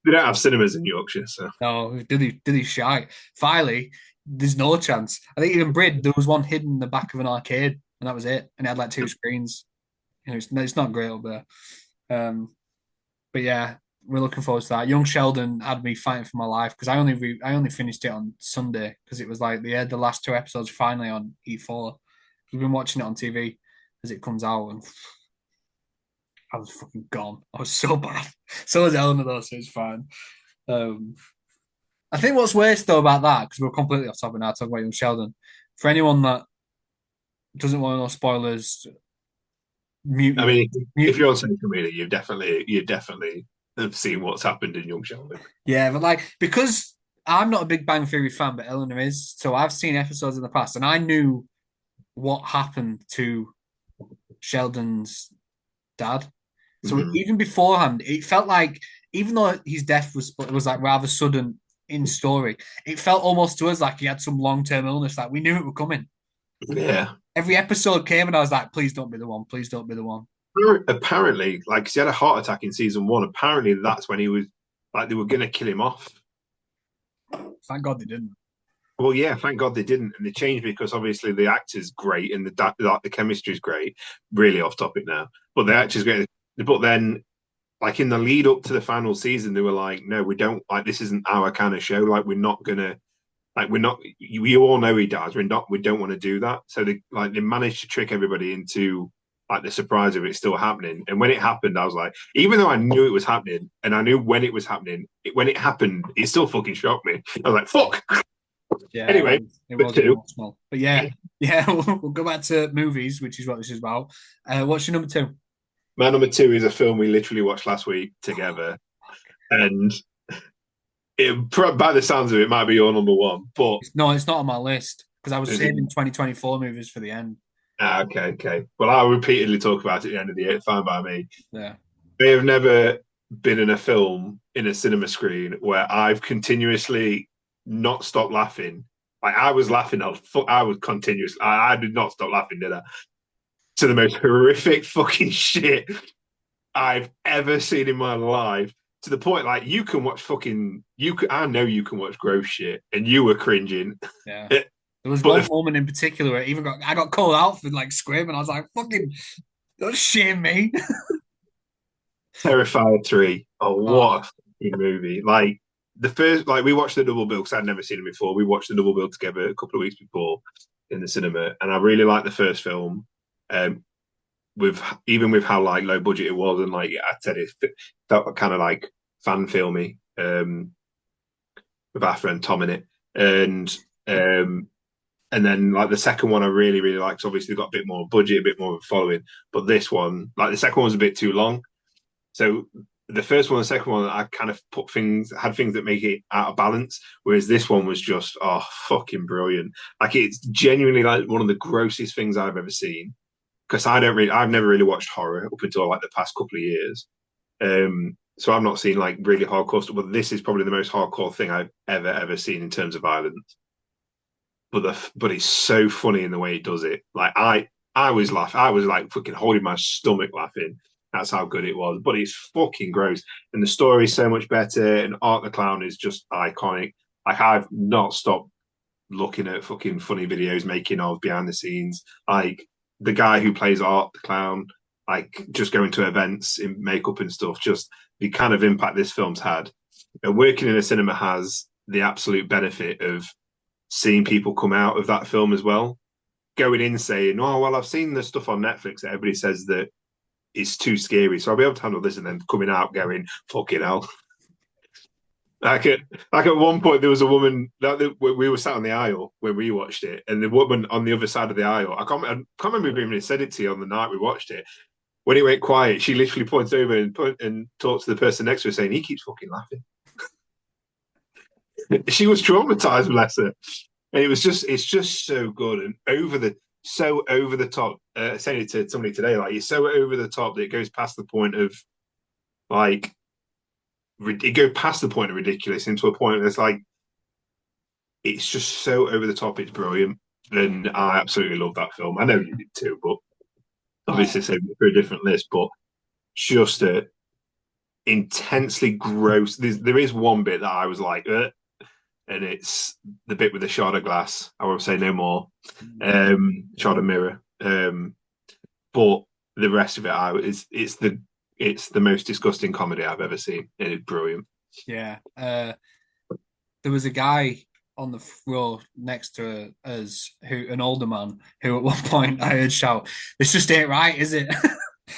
They don't have cinemas in Yorkshire, so no, did he shy? Finally, there's no chance. I think even Brid, there was one hidden in the back of an arcade, and that was it. And it had like 2 screens. You know, it's not great up there. But yeah, we're looking forward to that. Young Sheldon had me fighting for my life because I only finished it on Sunday because it was like the last 2 episodes finally on E4. We've been watching it on TV as it comes out, and I was fucking gone. I was so bad. So was Eleanor though, so it's fine. I think what's worse though about that, because we're completely off topic now, talking about Young Sheldon. For anyone that doesn't want to know spoilers, mute. I mean, if you're on social media, you definitely have seen what's happened in Young Sheldon. Yeah, but like because I'm not a Big Bang Theory fan, but Eleanor is, so I've seen episodes in the past, and I knew what happened to Sheldon's dad. So even beforehand, it felt like even though his death was like rather sudden in story, it felt almost to us like he had some long-term illness. Like we knew it was coming. Yeah. Every episode came, and I was like, "Please don't be the one. Please don't be the one." Apparently, like he had a heart attack in season 1. Apparently, that's when he was like they were going to kill him off. Thank God they didn't. Well, yeah, thank God they didn't, and they changed because obviously the actor's great and the chemistry's great. Really off topic now, but the actor's great. But then, like in the lead up to the final season, they were like, "No, we don't like this. Isn't our kind of show. Like we're not gonna, like we're not. We all know he dies. We're not. We don't want to do that." So they managed to trick everybody into like the surprise of it still happening. And when it happened, I was like, even though I knew it was happening and I knew when it was happening, when it happened, it still fucking shocked me. I was like, "Fuck." Yeah. Anyway, it was emotional. But yeah, we'll go back to movies, which is what this is about. What's your number 2? My number 2 is a film we literally watched last week together, and by the sounds of it, might be your number 1. But no, it's not on my list. because I was saving 2024 movies for the end. Okay. Well, I'll repeatedly talk about it at the end of the year. Fine by me. Yeah. I have never been in a film in a cinema screen where I've continuously not stopped laughing. Like I was laughing, I was continuous. I did not stop laughing, did I? To the most horrific fucking shit I've ever seen in my life. To the point, like you can watch I know you can watch gross shit, and you were cringing. Yeah. There was But one moment in particular where I got called out for like screaming. I was like, "Fucking, don't shame me." Terrifier 3. Oh, Oh, what a fucking movie! Like the first, like we watched the double bill because I'd never seen it before. We watched the double bill together a couple of weeks before in the cinema, and I really liked the first film. Um, with even with how like low budget it was, and like I said, it felt kind of like fan filmy. With our friend Tom in it, um, and then like the second one, I really liked. Obviously, got a bit more budget, a bit more of a following. But this one, like the second one, was a bit too long. So the first one, the second one, I kind of had things that make it out of balance. Whereas this one was just fucking brilliant. Like it's genuinely like one of the grossest things I've ever seen. Because I've never really watched horror up until like the past couple of years. So I've not seen like really hardcore stuff, but this is probably the most hardcore thing I've ever seen in terms of violence. But it's so funny in the way it does it. Like I was laughing, I was like fucking holding my stomach laughing. That's how good it was. But it's fucking gross, and the story is so much better. And Art the Clown is just iconic. Like I've not stopped looking at fucking funny videos making of behind the scenes. Like the guy who plays Art the Clown, like just going to events in makeup and stuff, just the kind of impact this film's had. And working in a cinema has the absolute benefit of seeing people come out of that film as well. Going in saying, "Oh, well, I've seen the stuff on Netflix that everybody says that it's too scary, so I'll be able to handle this," and then coming out going, "Fucking hell." Like at one point, there was a woman that we were sat on the aisle when we watched it, and the woman on the other side of the aisle, I can't remember if even said it to you on the night we watched it. When it went quiet, she literally pointed over and talked to the person next to her, saying, "He keeps fucking laughing." She was traumatized, bless her. And it's just so good and over the top. Saying it to somebody today, like it's so over the top that it goes past the point of like it goes past the point of ridiculous into a point that's like it's just so over the top. It's brilliant, and I absolutely love that film. I know you did too, but obviously oh, save it for a different list. But just a intensely gross. There is one bit that I was like, and it's the bit with the shard of glass. I won't say no more. Shard of mirror. But the rest of it's the most disgusting comedy I've ever seen, and it's brilliant. yeah. There was a guy on the row next to us, an older man, who at one point I heard shout, "This just ain't right, is it?"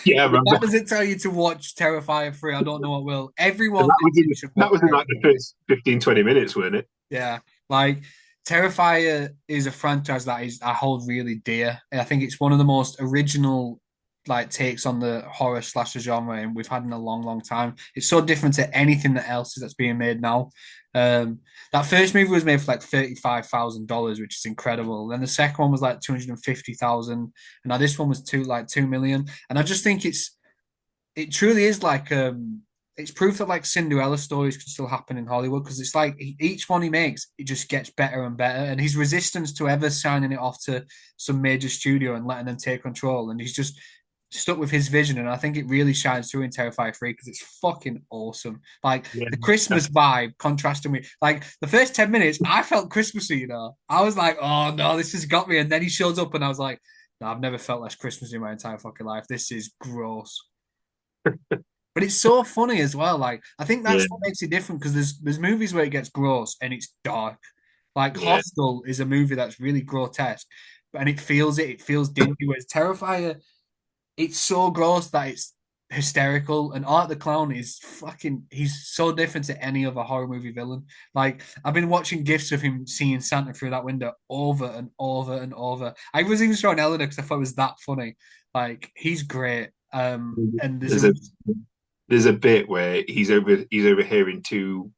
Yeah, I If remember that doesn't tell you to watch Terrifier 3, I don't know what will. and Everyone listening should that watch was in like the Terrifier. first 15, 20 minutes, weren't it? Yeah, like Terrifier is a franchise that I hold really dear. And I think it's one of the most original like takes on the horror slasher genre, and we've had in a long time. It's so different to anything that else that's being made now. That first movie was made for like $35,000, which is incredible. Then the second one was like 250,000, and now this one was 2 million. And I just think it truly is like it's proof that like Cinderella stories can still happen in Hollywood, because it's like each one he makes, it just gets better and better. And his resistance to ever signing it off to some major studio and letting them take control, and he's just stuck with his vision. And I think it really shines through in Terrifier 3 because it's fucking awesome. Like Yeah. the Christmas vibe contrasting with like the first 10 minutes, I felt Christmassy, you know. I was like, oh no, this has got me. And then he shows up and I was like, no, I've never felt less Christmas in my entire fucking life. This is gross. But it's so funny as well. Like I think Yeah, that's what makes it different, because there's movies where it gets gross and it's dark. Like yeah, Hostel is a movie that's really grotesque, and it feels dingy. Whereas Terrifier, it's so gross that it's hysterical. And Art the Clown is he's so different to any other horror movie villain. Like I've been watching gifs of him seeing Santa through that window over and over and over. I was even showing Eleanor because I thought it was that funny. Like he's great. And there's a bit where he's overhearing two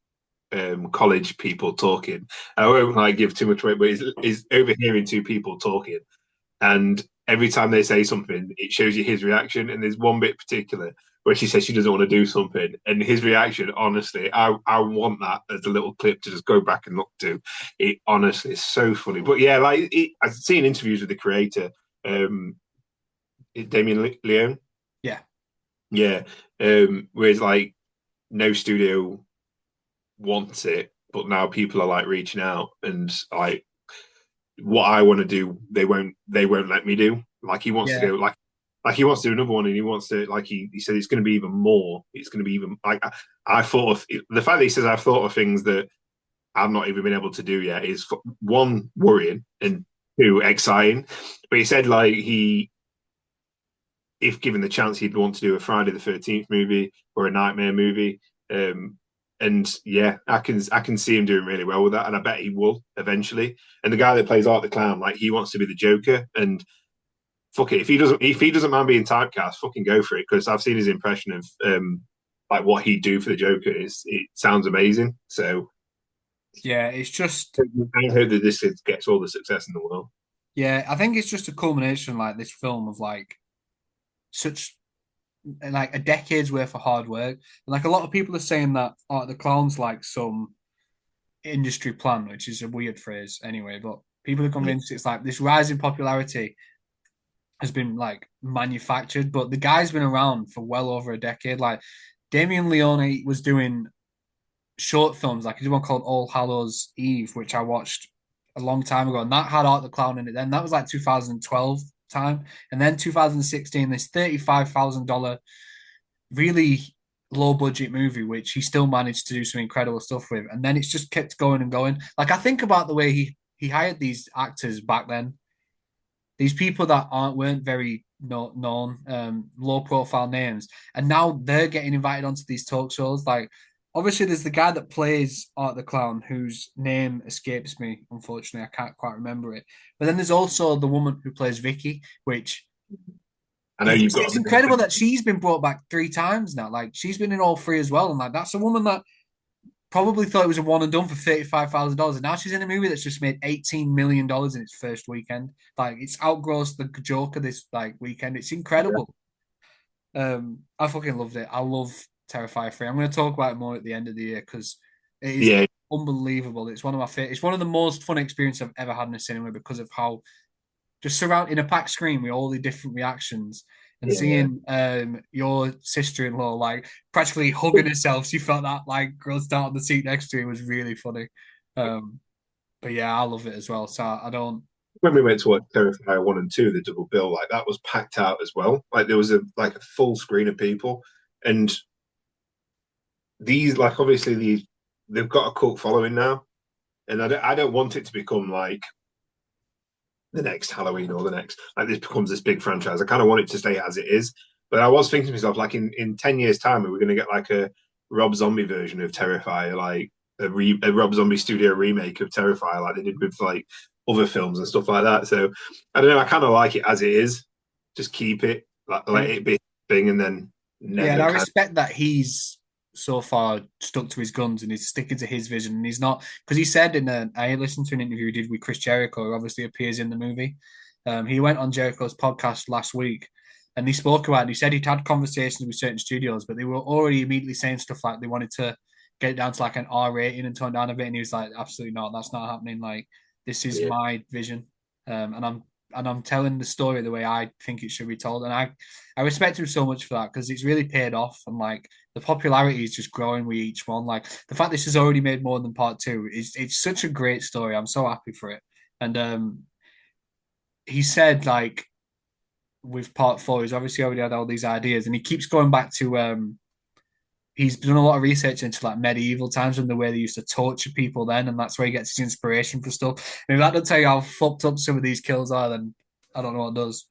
college people talking. I won't like give too much away, but he's overhearing two people talking, and every time they say something, it shows you his reaction. And there's one bit particular where she says she doesn't want to do something, and his reaction, honestly, I want that as a little clip to just go back and look to. It honestly is so funny. But yeah, like I've seen interviews with the creator, Damien Leone. Yeah. Yeah, whereas like no studio wants it, but now people are like reaching out and like what I want to do, they won't let me do. Like he wants to Yeah. go like he wants to do another one, and he wants to like he said it's going to be even more. It's going to be even like I thought of the fact that he says I've thought of things that I've not even been able to do yet is one worrying and two exciting. But he said like he if given the chance, he'd want to do a Friday the 13th movie or a Nightmare movie. And yeah, I can see him doing really well with that, and I bet he will eventually. And the guy that plays Art the Clown, like he wants to be the Joker, and fuck it, if he doesn't mind being typecast, fucking go for it. Because I've seen his impression of like what he'd do for the Joker. It sounds amazing. So Yeah, it's just I hope that this gets all the success in the world. yeah, I think it's just a culmination like this film of like such like a decade's worth of hard work. And like a lot of people are saying that the clown's like some industry plan, which is a weird phrase anyway, but people are Yeah, convinced it's like this rise in popularity has been like manufactured, but the guy's been around for well over a decade. Like Damien Leone was doing short films, like he did one called All Hallows Eve, which I watched a long time ago, and that had Art the Clown in it. Then that was like 2012 time, and then 2016, this $35,000 really low budget movie, which he still managed to do some incredible stuff with, and then it's just kept going and going. Like I think about the way he hired these actors back then, these people that weren't very known, low profile names, and now they're getting invited onto these talk shows. Like, obviously, there's the guy that plays Art the Clown, whose name escapes me. Unfortunately, I can't quite remember it. But then there's also the woman who plays Vicky, which I know you've got. it's incredible that she's been brought back three times now. Like, she's been in all three as well, and like that's a woman that probably thought it was a one and done for $35,000. And now she's in a movie that's just made $18 million in its first weekend. Like it's outgrossed the Joker this like weekend. It's incredible. I fucking loved it. I love Terrifier 3. I'm going to talk about it more at the end of the year because it is Yeah, unbelievable. It's one of my favorite. It's one of the most fun experiences I've ever had in a cinema because of how just surround in a packed screen with all the different reactions and yeah. seeing your sister-in-law like practically hugging herself. She felt that like girl start on the seat next to her was really funny. Um, but yeah, I love it as well. So I don't. When we went to watch Terrifier 1 and 2, the double bill, like that was packed out as well. Like there was a full screen of people, and these like obviously they've got a cult following now, and I don't want it to become like the next Halloween or the next like this becomes this big franchise. I kind of want it to stay as it is. But I was thinking to myself, like in 10 years' time, are we going to get like a Rob Zombie version of Terrifier, like a Rob Zombie studio remake of Terrifier, like they did with like other films and stuff like that? So I don't know. I kind of like it as it is. Just keep it, like let it be a thing, and then Yeah, and never I kind of respect that he's so far stuck to his guns and he's sticking to his vision. And he's not because he said I listened to an interview he did with Chris Jericho, who obviously appears in the movie. He went on Jericho's podcast last week and he spoke about it. And he said he'd had conversations with certain studios, but they were already immediately saying stuff like they wanted to get it down to like an R rating and tone down a bit. And he was like, absolutely not. That's not happening. Like this is yeah, my vision, and I'm telling the story the way I think it should be told. And I respect him so much for that because it's really paid off. And like the popularity is just growing with each one. Like the fact this has already made more than part two is it's such a great story. I'm so happy for it. And he said like with part four, he's obviously already had all these ideas, and he keeps going back to he's done a lot of research into like medieval times and the way they used to torture people then, and that's where he gets his inspiration for stuff. And if that doesn't tell you how fucked up some of these kills are, then I don't know what does.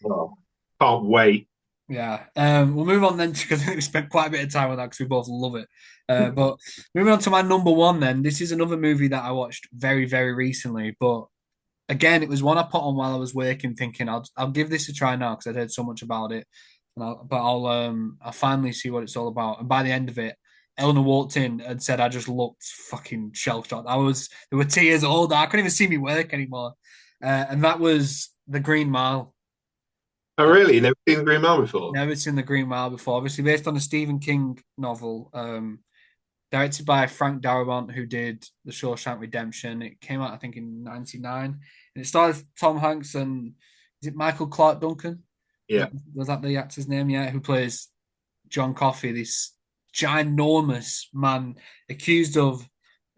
well, can't wait. Yeah. We'll move on then because we spent quite a bit of time on that because we both love it. But moving on to my number one, then this is another movie that I watched very, very recently. But again, it was one I put on while I was working, thinking I'll give this a try now because I'd heard so much about it. I'll finally see what it's all about. And by the end of it, Eleanor walked in and said I just looked fucking shell shocked. There were tears all day. I couldn't even see me work anymore. And that was The Green Mile. Oh, really? You never seen the Green Mile before? Never seen The Green Mile before. Obviously based on a Stephen King novel, directed by Frank Darabont, who did The Shawshank Redemption. It came out, I think, in '99, and it stars Tom Hanks and is it Michael Clark Duncan? Yeah. Was that the actor's name? Yeah, who plays John Coffey, this ginormous man accused of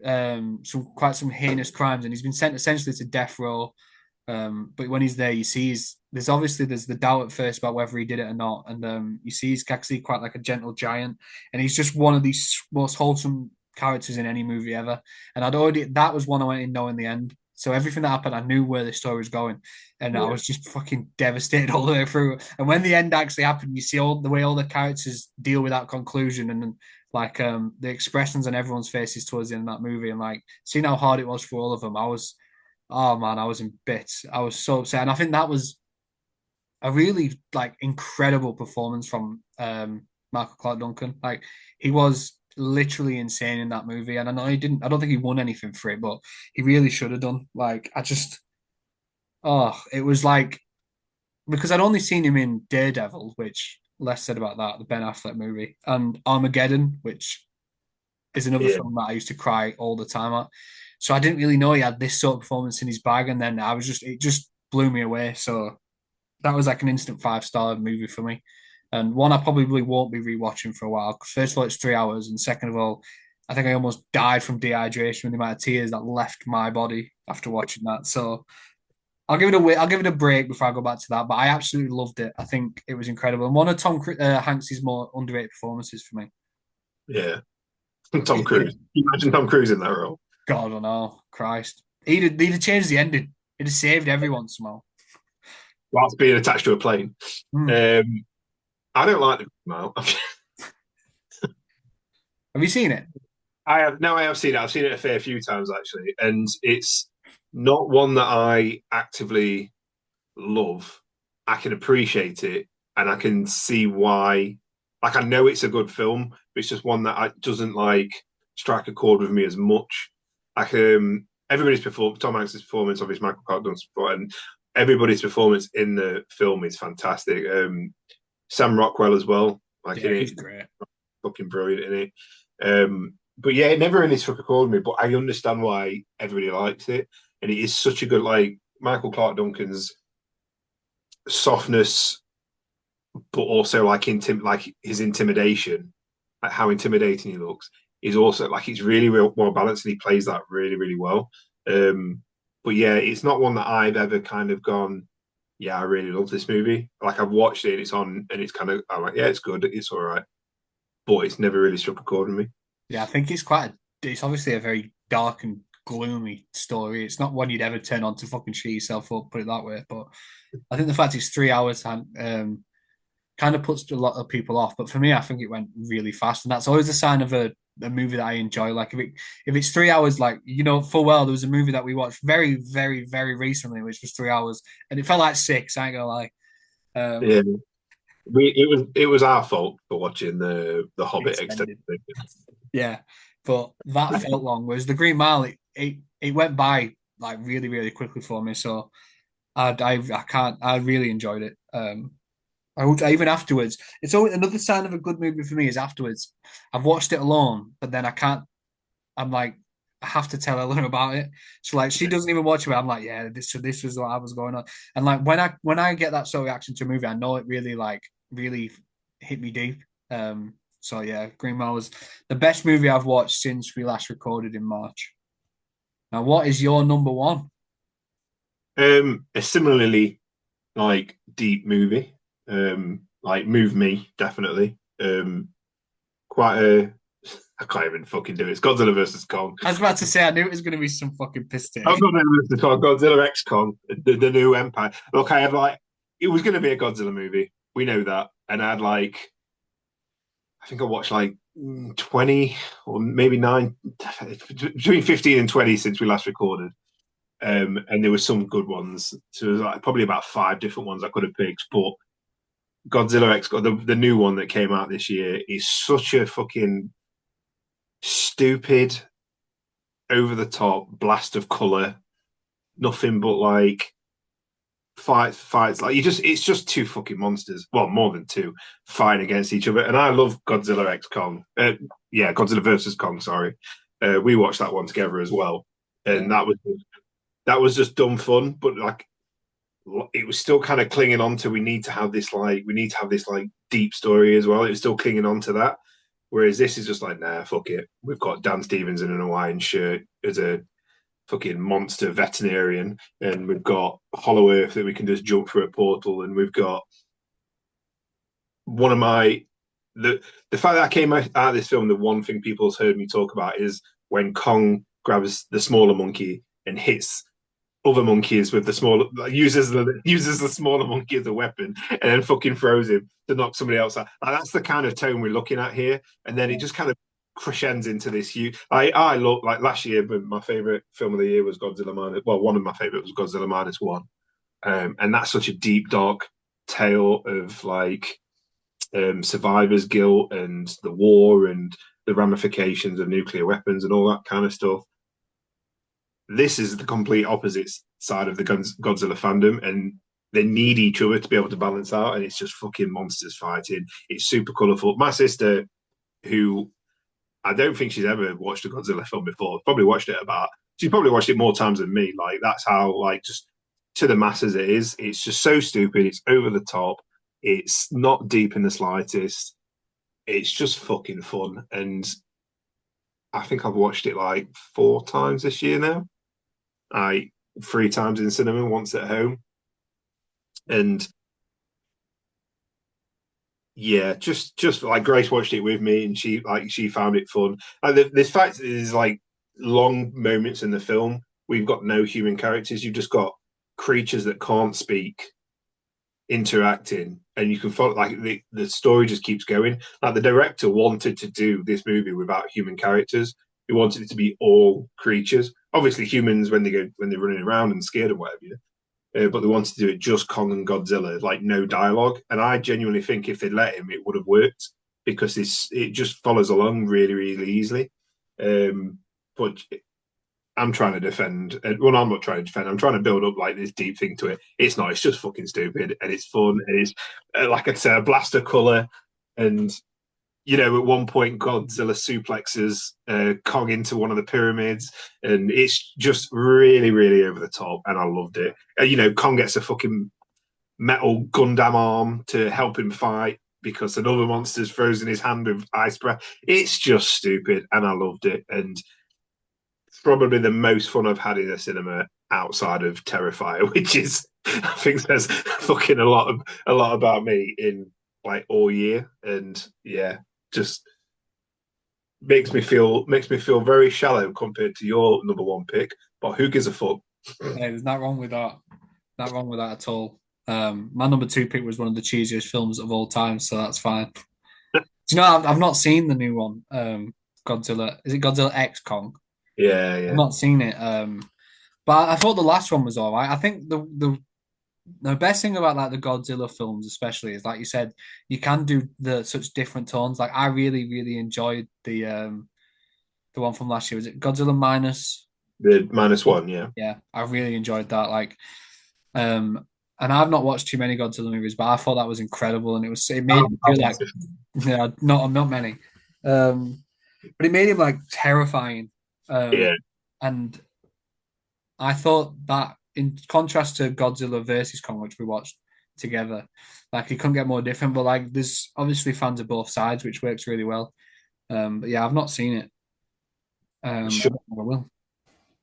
some heinous crimes, and he's been sent essentially to death row. But when he's there, you see there's the doubt at first about whether he did it or not, and you see he's actually quite like a gentle giant, and he's just one of these most wholesome characters in any movie ever. And that was one I went in knowing the end. So everything that happened, I knew where the story was going, and I was just fucking devastated all the way through. And when the end actually happened, you see all the way all the characters deal with that conclusion, and like the expressions on everyone's faces towards the end of that movie, and like seeing how hard it was for all of them. Oh man, I was in bits. I was so upset, and I think that was a really like incredible performance from Michael Clark Duncan. Like he was literally insane in that movie, and I know he didn't. I don't think he won anything for it, but he really should have done. Like it was like because I'd only seen him in Daredevil, which less said about that, the Ben Affleck movie, and Armageddon, which is another Yeah. film that I used to cry all the time at. So I didn't really know he had this sort of performance in his bag, and then it just blew me away. So that was like an instant 5-star movie for me, and one I probably won't be rewatching for a while. Because first of all, it's 3 hours, and second of all, I think I almost died from dehydration with the amount of tears that left my body after watching that. So I'll give it a break before I go back to that. But I absolutely loved it. I think it was incredible, and one of Tom Hanks's more underrated performances for me. Yeah. Tom Cruise. Can you imagine Tom Cruise in that role? God, I know. Christ. He'd have changed the ending. He'd have saved everyone somehow. Whilst being attached to a plane. I don't like the Mile. Have you seen it? I have seen it. I've seen it a fair few times actually, and it's not one that I actively love. I can appreciate it, and I can see why. Like I know it's a good film, but it's just one that doesn't like strike a chord with me as much. Like everybody's performance, Tom Hanks' performance, obviously Michael Clark Duncan's performance, and everybody's performance in the film is fantastic. Sam Rockwell as well, like Yeah, in he's it, great. fucking brilliant in it. But yeah, it never really struck a chord with me. But I understand why everybody likes it, and it is such a good like Michael Clark Duncan's softness, but also like like his intimidation, like how intimidating he looks, is also like he's really well balanced, and he plays that really really well. But yeah, it's not one that I've ever kind of gone, yeah, I really love this movie. Like I've watched it, and it's on, and it's kind of I'm like, yeah, it's good, it's all right, but it's never really struck a chord with me. Yeah, I think it's obviously a very dark and gloomy story. It's not one you'd ever turn on to fucking shit yourself up, put it that way. But I think the fact it's 3 hours kind of puts a lot of people off. But for me, I think it went really fast, and that's always a sign of a movie that I enjoy. Like if it's 3 hours, like full well, there was a movie that we watched very, very, very recently, which was 3 hours, and it felt like six. I ain't gonna lie. Yeah, it was our fault for watching the Hobbit extended. Yeah, but that felt long. Whereas the Green Mile, it went by like really, really quickly for me. So I can't. I really enjoyed it. Even afterwards, it's always another sign of a good movie for me is afterwards. I've watched it alone, but then I can't. I'm like, I have to tell Eleanor about it. So like, she doesn't even watch it. I'm like, yeah, this was what I was going on. And like when I get that sort of reaction to a movie, I know it really hit me deep. So yeah, Green Mile was the best movie I've watched since we last recorded in March. Now, what is your number one? A similarly like deep movie. Like move me definitely. Quite a I can't even fucking do it. It's Godzilla versus Kong. I was about to say I knew it was going to be some fucking piss take. I've got versus Kong, Godzilla X Kong, the new Empire. Look, I had like it was going to be a Godzilla movie. We know that, and I had like I think I watched like 20 or maybe 9, between 15 and 20 since we last recorded. And there were some good ones. So there's like probably about 5 different ones I could have picked. But Godzilla X, the new one that came out this year, is such a fucking stupid, over the top blast of color, nothing but like fights. Like it's just two fucking monsters. Well, more than two fighting against each other. And I love Godzilla X Kong. Godzilla versus Kong. Sorry, we watched that one together as well, and that was just dumb fun. But like, it was still kind of clinging on to we need to have this like deep story as well. It was still clinging on to that. Whereas this is just like, nah, fuck it. We've got Dan Stevens in an Hawaiian shirt as a fucking monster veterinarian, and we've got Hollow Earth that we can just jump through a portal, and we've got one of my the fact that I came out of this film, the one thing people's heard me talk about is when Kong grabs the smaller monkey and hits other monkeys with the smaller uses the smaller monkey as a weapon and then fucking throws him to knock somebody else out. Like, that's the kind of tone we're looking at here, and then it just kind of crescends into this huge. I look like last year, but my favorite film of the year was Godzilla minus. Well, one of my favorites was Godzilla -1, and that's such a deep, dark tale of like survivors' guilt and the war and the ramifications of nuclear weapons and all that kind of stuff. This is the complete opposite side of the Godzilla fandom, and they need each other to be able to balance out. And it's just fucking monsters fighting. It's super colourful. My sister, who I don't think she's ever watched a Godzilla film before, she's probably watched it more times than me. Like, that's how, like, just to the masses it is. It's just so stupid. It's over the top. It's not deep in the slightest. It's just fucking fun. And I think I've watched it like 4 times this year now. 3 times in cinema, once at home. And yeah, just like Grace watched it with me, and she found it fun. And this fact is like long moments in the film. We've got no human characters. You've just got creatures that can't speak interacting, and you can follow like the story just keeps going. Like, the director wanted to do this movie without human characters. He wanted it to be all creatures. Obviously, humans when they're running around and scared or whatever. But they wanted to do it just Kong and Godzilla, like no dialogue. And I genuinely think if they'd let him, it would have worked, because it just follows along really, really easily. But I'm trying to defend. Well, I'm not trying to defend. I'm trying to build up like this deep thing to it. It's not. It's just fucking stupid, and it's fun. And it's like I said, a blast of color. And at one point, Godzilla suplexes Kong into one of the pyramids, and it's just really, really over the top. And I loved it. Kong gets a fucking metal Gundam arm to help him fight because another monster's frozen his hand with ice breath. It's just stupid, and I loved it. And probably the most fun I've had in a cinema outside of Terrifier, which is, I think, says fucking a lot about me in like all year. And yeah, just makes me feel very shallow compared to your number 1 pick. But who gives a fuck? Hey, there's not wrong with that. Not wrong with that at all. My number 2 pick was one of the cheesiest films of all time, so that's fine. Do you know, I've not seen the new one, Godzilla. Is it Godzilla X Kong? Yeah. I've not seen it. But I thought the last one was all right. I think the best thing about like the Godzilla films, especially, is like you said, you can do such different tones. Like, I really, really enjoyed the one from last year. Was it Godzilla minus? The -1, yeah. Yeah, I really enjoyed that. Like, and I've not watched too many Godzilla movies, but I thought that was incredible, and it made me feel like, yeah, not many, but it made him like terrifying. Yeah. And I thought that, in contrast to Godzilla versus Kong, which we watched together, like, it couldn't get more different. But like, there's obviously fans of both sides, which works really well. But yeah, I've not seen it. I will.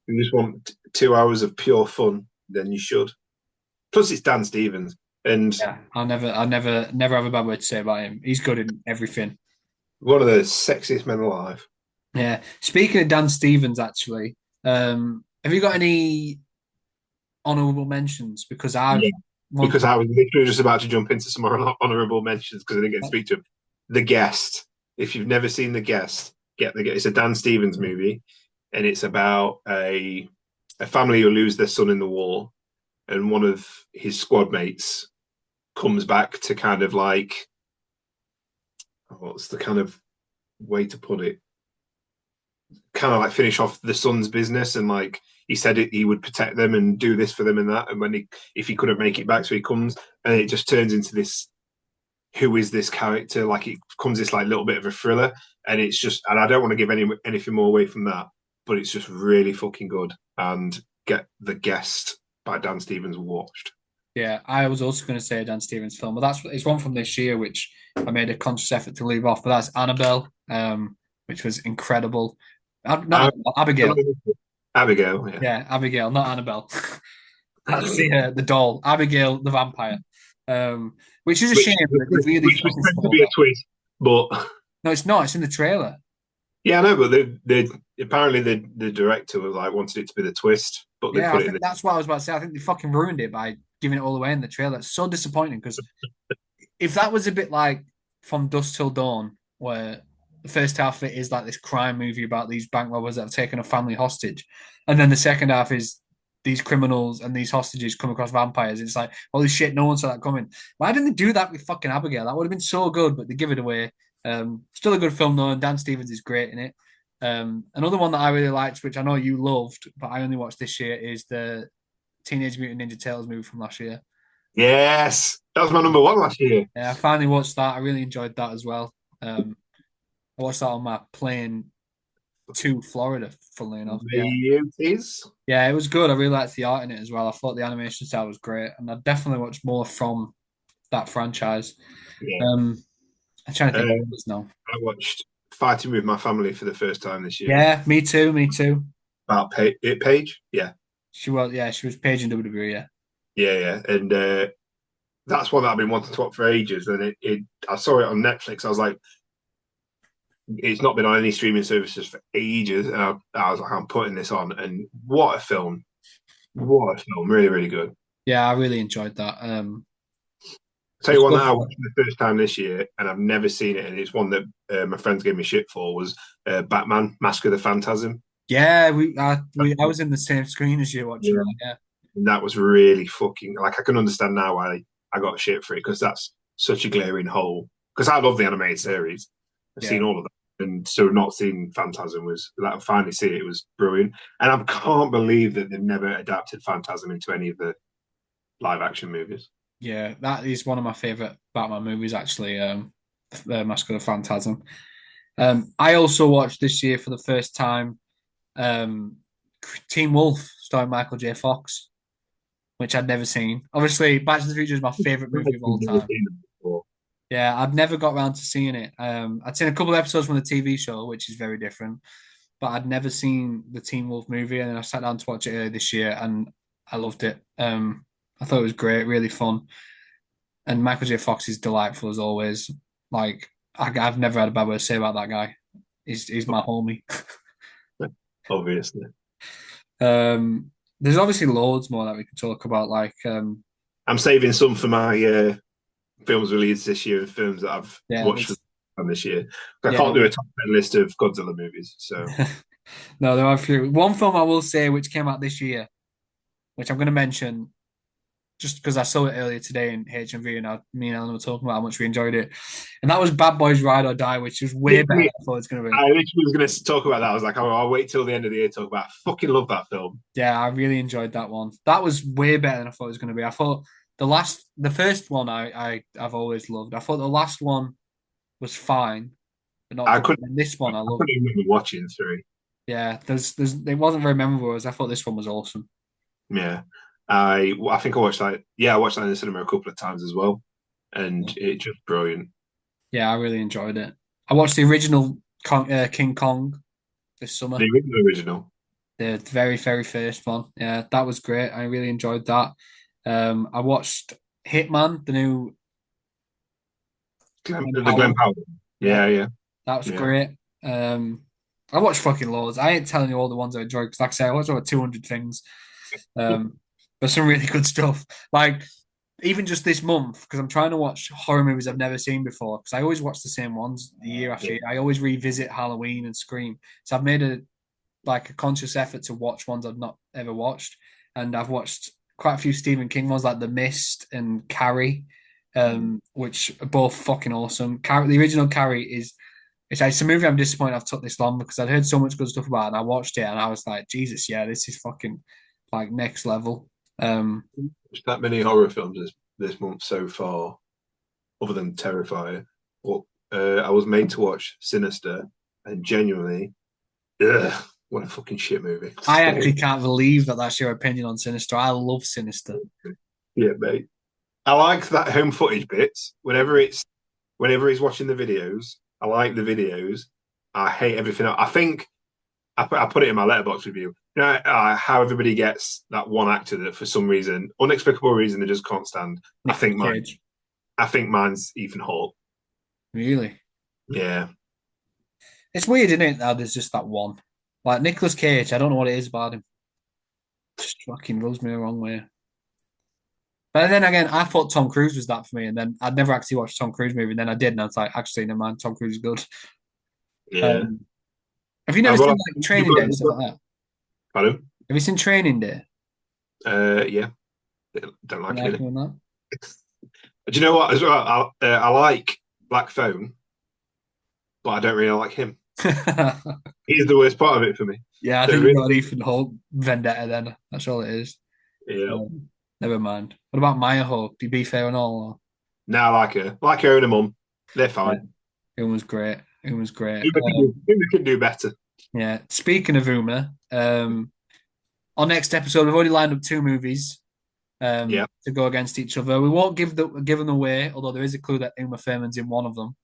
You just want 2 hours of pure fun, then you should. Plus, it's Dan Stevens, and Yeah, I'll never have a bad word to say about him. He's good in everything. one of the sexiest men alive. Yeah. Speaking of Dan Stevens, actually, have you got any honourable mentions? Because I was literally just about to jump into some honourable mentions because I didn't get to speak to him. The Guest. If you've never seen The Guest, get The Guest. It's a Dan Stevens movie, and it's about a family who lose their son in the war, and one of his squad mates comes back to kind of like, what's the kind of way to put it? kind of like finish off the son's business, and like he said he would protect them and do this for them and that. And if he couldn't make it back, so he comes, and it just turns into this. Who is this character? Like it becomes this like little bit of a thriller, and it's just. And I don't want to give anything more away from that, but it's just really fucking good. And get The Guest by Dan Stevens watched. Yeah, I was also going to say a Dan Stevens film, but it's one from this year which I made a conscious effort to leave off. But that's Annabelle, which was incredible. Not Abigail. Abigail, yeah. Yeah, Abigail, not Annabelle. That's the doll. Abigail, the vampire. Which is a shame. Which was meant to be a twist, but no, it's not. It's in the trailer. Yeah, I know, but they apparently the director was like wanted it to be the twist, but they put it in. That's what I was about to say. I think they fucking ruined it by giving it all away in the trailer. It's so disappointing because if that was a bit like From Dusk Till Dawn, where the first half of it is like this crime movie about these bank robbers that have taken a family hostage, and then the second half is these criminals and these hostages come across vampires. It's like, holy shit, no one saw that coming. Why didn't they do that with fucking Abigail? That would have been so good, but they give it away. Still a good film though, and Dan Stevens is great in it. Another one that I really liked, which I know you loved, but I only watched this year, is the Teenage Mutant Ninja Turtles movie from last year. Yes, that was my number one last year. Yeah, I finally watched that. I really enjoyed that as well. I watched that on my plane to Florida, funnily enough. Yeah, it was good. I really liked the art in it as well. I thought the animation style was great, and I definitely watched more from that franchise. Yeah. I'm trying to think of others now. I watched Fighting with My Family for the first time this year. Yeah, me too. Me too. About Paige, yeah. She was Paige in WWE, yeah. Yeah, and that's one that I've been wanting to watch for ages. And I saw it on Netflix. I was like, it's not been on any streaming services for ages, and I was like, I'm putting this on, and what a film! What a film! Really, really good. Yeah, I really enjoyed that. Tell you one that I watched the first time this year, and I've never seen it, and it's one that my friends gave me shit for, was Batman: Mask of the Phantasm. Yeah, I was in the same screen as you watching that. Yeah, and that was really fucking like I can understand now why I got shit for it, because that's such a glaring hole. Because I love the animated series, I've seen all of that, and so not seeing Phantasm was like finally see it was brilliant. And I can't believe that they've never adapted Phantasm into any of the live action movies. Yeah, that is one of my favorite Batman movies, actually. The Mask of the Phantasm. I also watched this year for the first time Teen Wolf, starring Michael J. Fox, which I'd never seen. Obviously, Back to the Future is my favorite movie of all time. Yeah, I'd never got around to seeing it. I'd seen a couple of episodes from the TV show, which is very different, but I'd never seen the Teen Wolf movie, and then I sat down to watch it earlier this year, and I loved it. I thought it was great, really fun. And Michael J. Fox is delightful as always. Like, I've never had a bad word to say about that guy. He's my homie. Obviously. There's obviously loads more that we can talk about. Like, I'm saving some for my films released this year and films that I've watched this year. I can't do a top 10 list of Godzilla movies. So no, there are a few. One film I will say which came out this year, which I'm going to mention just because I saw it earlier today in HMV, and me and Ellen were talking about how much we enjoyed it. And that was Bad Boys Ride or Die, which was way better than I thought it was going to be. I literally was going to talk about that. I was like, I'll wait till the end of the year to talk about it. I fucking love that film. Yeah, I really enjoyed that one. That was way better than I thought it was going to be. I thought the first one I've always loved. I thought the last one was fine, but not. And this one I loved. I couldn't remember watching through. Yeah, it wasn't very memorable. Whereas I thought this one was awesome. Yeah. I think I watched that in the cinema a couple of times as well, and it's just brilliant. Yeah, I really enjoyed it. I watched the original King Kong this summer. The original. The very, very first one. Yeah, that was great. I really enjoyed that. I watched Hitman, the new Glenn Powell. Yeah. That was great. I watched fucking loads. I ain't telling you all the ones I enjoyed because, like I say, I watched over 200 things. But some really good stuff. Like, even just this month, because I'm trying to watch horror movies I've never seen before, because I always watch the same ones the year after year. I always revisit Halloween and Scream. So I've made a conscious effort to watch ones I've not ever watched. And I've watched quite a few Stephen King ones like The Mist and Carrie, which are both fucking awesome. The original Carrie is It's a movie I'm disappointed I've took this long because I'd heard so much good stuff about it and I watched it and I was like, Jesus, yeah, this is fucking like next level. There's that many horror films this month so far, other than Terrifier. But I was made to watch Sinister, and genuinely, ugh, what a fucking shit movie. I actually can't believe that that's your opinion on Sinister. I love Sinister. Yeah, mate. I like that home footage bits. Whenever he's watching the videos, I like the videos. I hate everything else. I think I put it in my letterbox review. You know how everybody gets that one actor that for some reason, unexplicable reason, they just can't stand. I think mine's Ethan Hawke. Really? Yeah. It's weird, isn't it? How there's just that one. Like Nicolas Cage, I don't know what it is about him. Just fucking rubs me the wrong way. But then again, I thought Tom Cruise was that for me, and then I'd never actually watched a Tom Cruise movie, and then I did, and I was like, actually, no man, Tom Cruise is good. Yeah. Have you never seen like Training Day and stuff like that? Pardon? Have you seen Training Day? Yeah. Don't like it. That? Do you know what? As well, I like Black Phone, but I don't really like him. He's the worst part of it for me. Yeah, I think you've got Ethan Hawke vendetta then. That's all it is. Yeah. Never mind. What about Maya Hawke? Do you be fair and all? Or? No, I like her. Like her and her mum. They're fine. Yeah. It was great. It was great. We can do better. Yeah. Speaking of Uma, our next episode, we've already lined up 2 movies to go against each other. We won't give them away, although there is a clue that Uma Thurman's in one of them.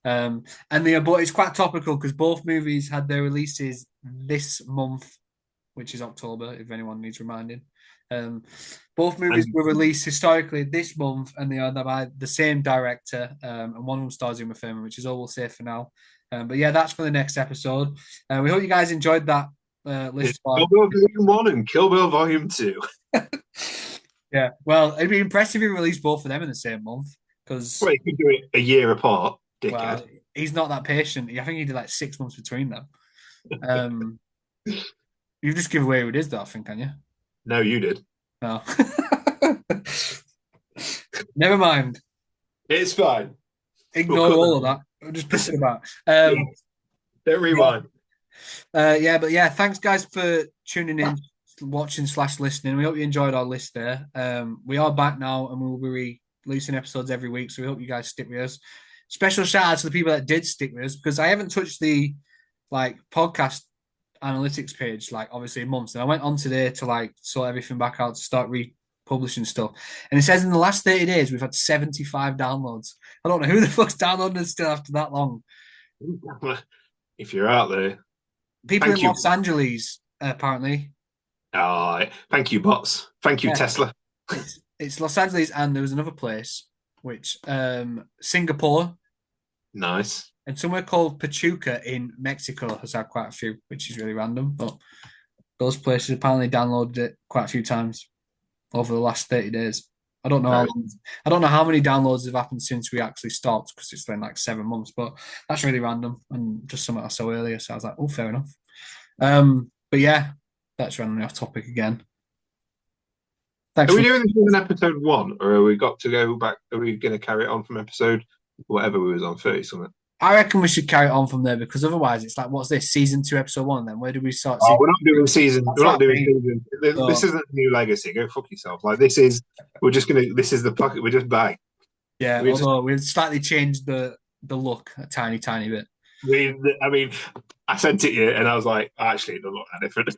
But it's quite topical because both movies had their releases this month, which is October, if anyone needs reminding. Both movies were released historically this month, and they are by the same director, and one of them stars Uma Thurman, which is all we'll say for now. But yeah, that's for the next episode. We hope you guys enjoyed that list. Kill Bill Volume 1 and Kill Bill Volume 2. Yeah, well, it'd be impressive if he released both of them in the same month. Because he could do it a year apart, dickhead. Well, he's not that patient. I think he did like 6 months between them. You just give away who it is, though, I think, can you? No, you did. No. Never mind. It's fine. Ignore all of that. I'm just pissing about. Don't rewind. But thanks guys for tuning in, watching / listening. We hope you enjoyed our list there. We are back now and we will be releasing episodes every week, so we hope you guys stick with us. Special shout out to the people that did stick with us because I haven't touched the podcast analytics page obviously in months, and I went on today to sort everything back out to start republishing stuff, and it says in the last 30 days we've had 75 downloads. I don't know who the fuck's downloading us still after that long. If you're out there, people in Los Angeles apparently. Thank you, bots. Thank you, Tesla. It's Los Angeles, and there was another place which Singapore, nice, and somewhere called Pachuca in Mexico has had quite a few, which is really random. But those places apparently downloaded it quite a few times over the last 30 days. I don't know how many downloads have happened since we actually stopped because it's been 7 months. But that's really random and just something I saw earlier. So I was like, oh, fair enough. But yeah, that's randomly off topic again. Thanks. Are we doing this in episode 1, or are we got to go back? Are we going to carry it on from episode whatever we was on 30 something? I reckon we should carry it on from there because otherwise it's what's this, season 2, episode 1? Then where do we start? We're not doing season. We're not doing season. This isn't a new legacy. Go fuck yourself. This is. This is the pocket. We're just back. Yeah, we've slightly changed the look a tiny bit. I sent it to you, and I was like, actually, it doesn't look that different.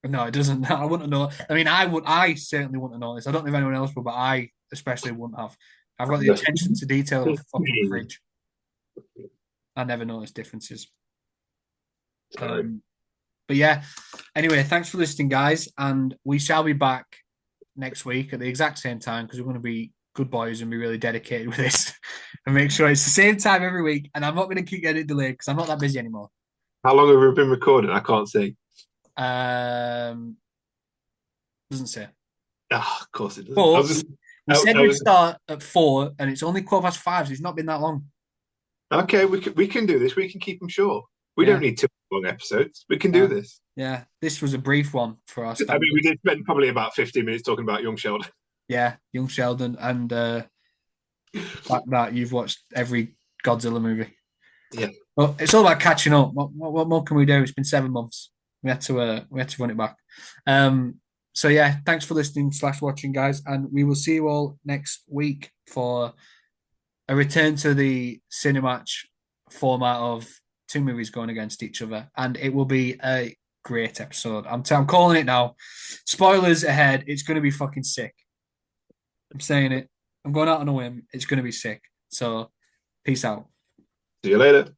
No, it doesn't. I wouldn't know. I certainly wouldn't have noticed. I don't know if anyone else would, but I especially wouldn't have. I've got the attention to detail of a fucking fridge. I never noticed differences. But yeah, anyway, thanks for listening, guys. And we shall be back next week at the exact same time because we're going to be good boys and be really dedicated with this and make sure it's the same time every week. And I'm not going to keep getting it delayed because I'm not that busy anymore. How long have we been recording? I can't see. Doesn't say. Of course it doesn't. But we said we'd start at 4 and it's only 5:15, so it's not been that long. Okay, we can do this. We can keep them short. We don't need 2 long episodes. We can do this. Yeah, this was a brief one for us. We did spend probably about 15 minutes talking about Young Sheldon. Yeah, Young Sheldon, and that you've watched every Godzilla movie. Yeah. But it's all about catching up. What more can we do? It's been 7 months. We had to run it back. So yeah, thanks for listening / watching, guys, and we will see you all next week for a return to the CineMatch format of two movies going against each other, and it will be a great episode. I'm calling it now. Spoilers ahead. It's going to be fucking sick. I'm saying it. I'm going out on a whim. It's going to be sick. So, peace out. See you later.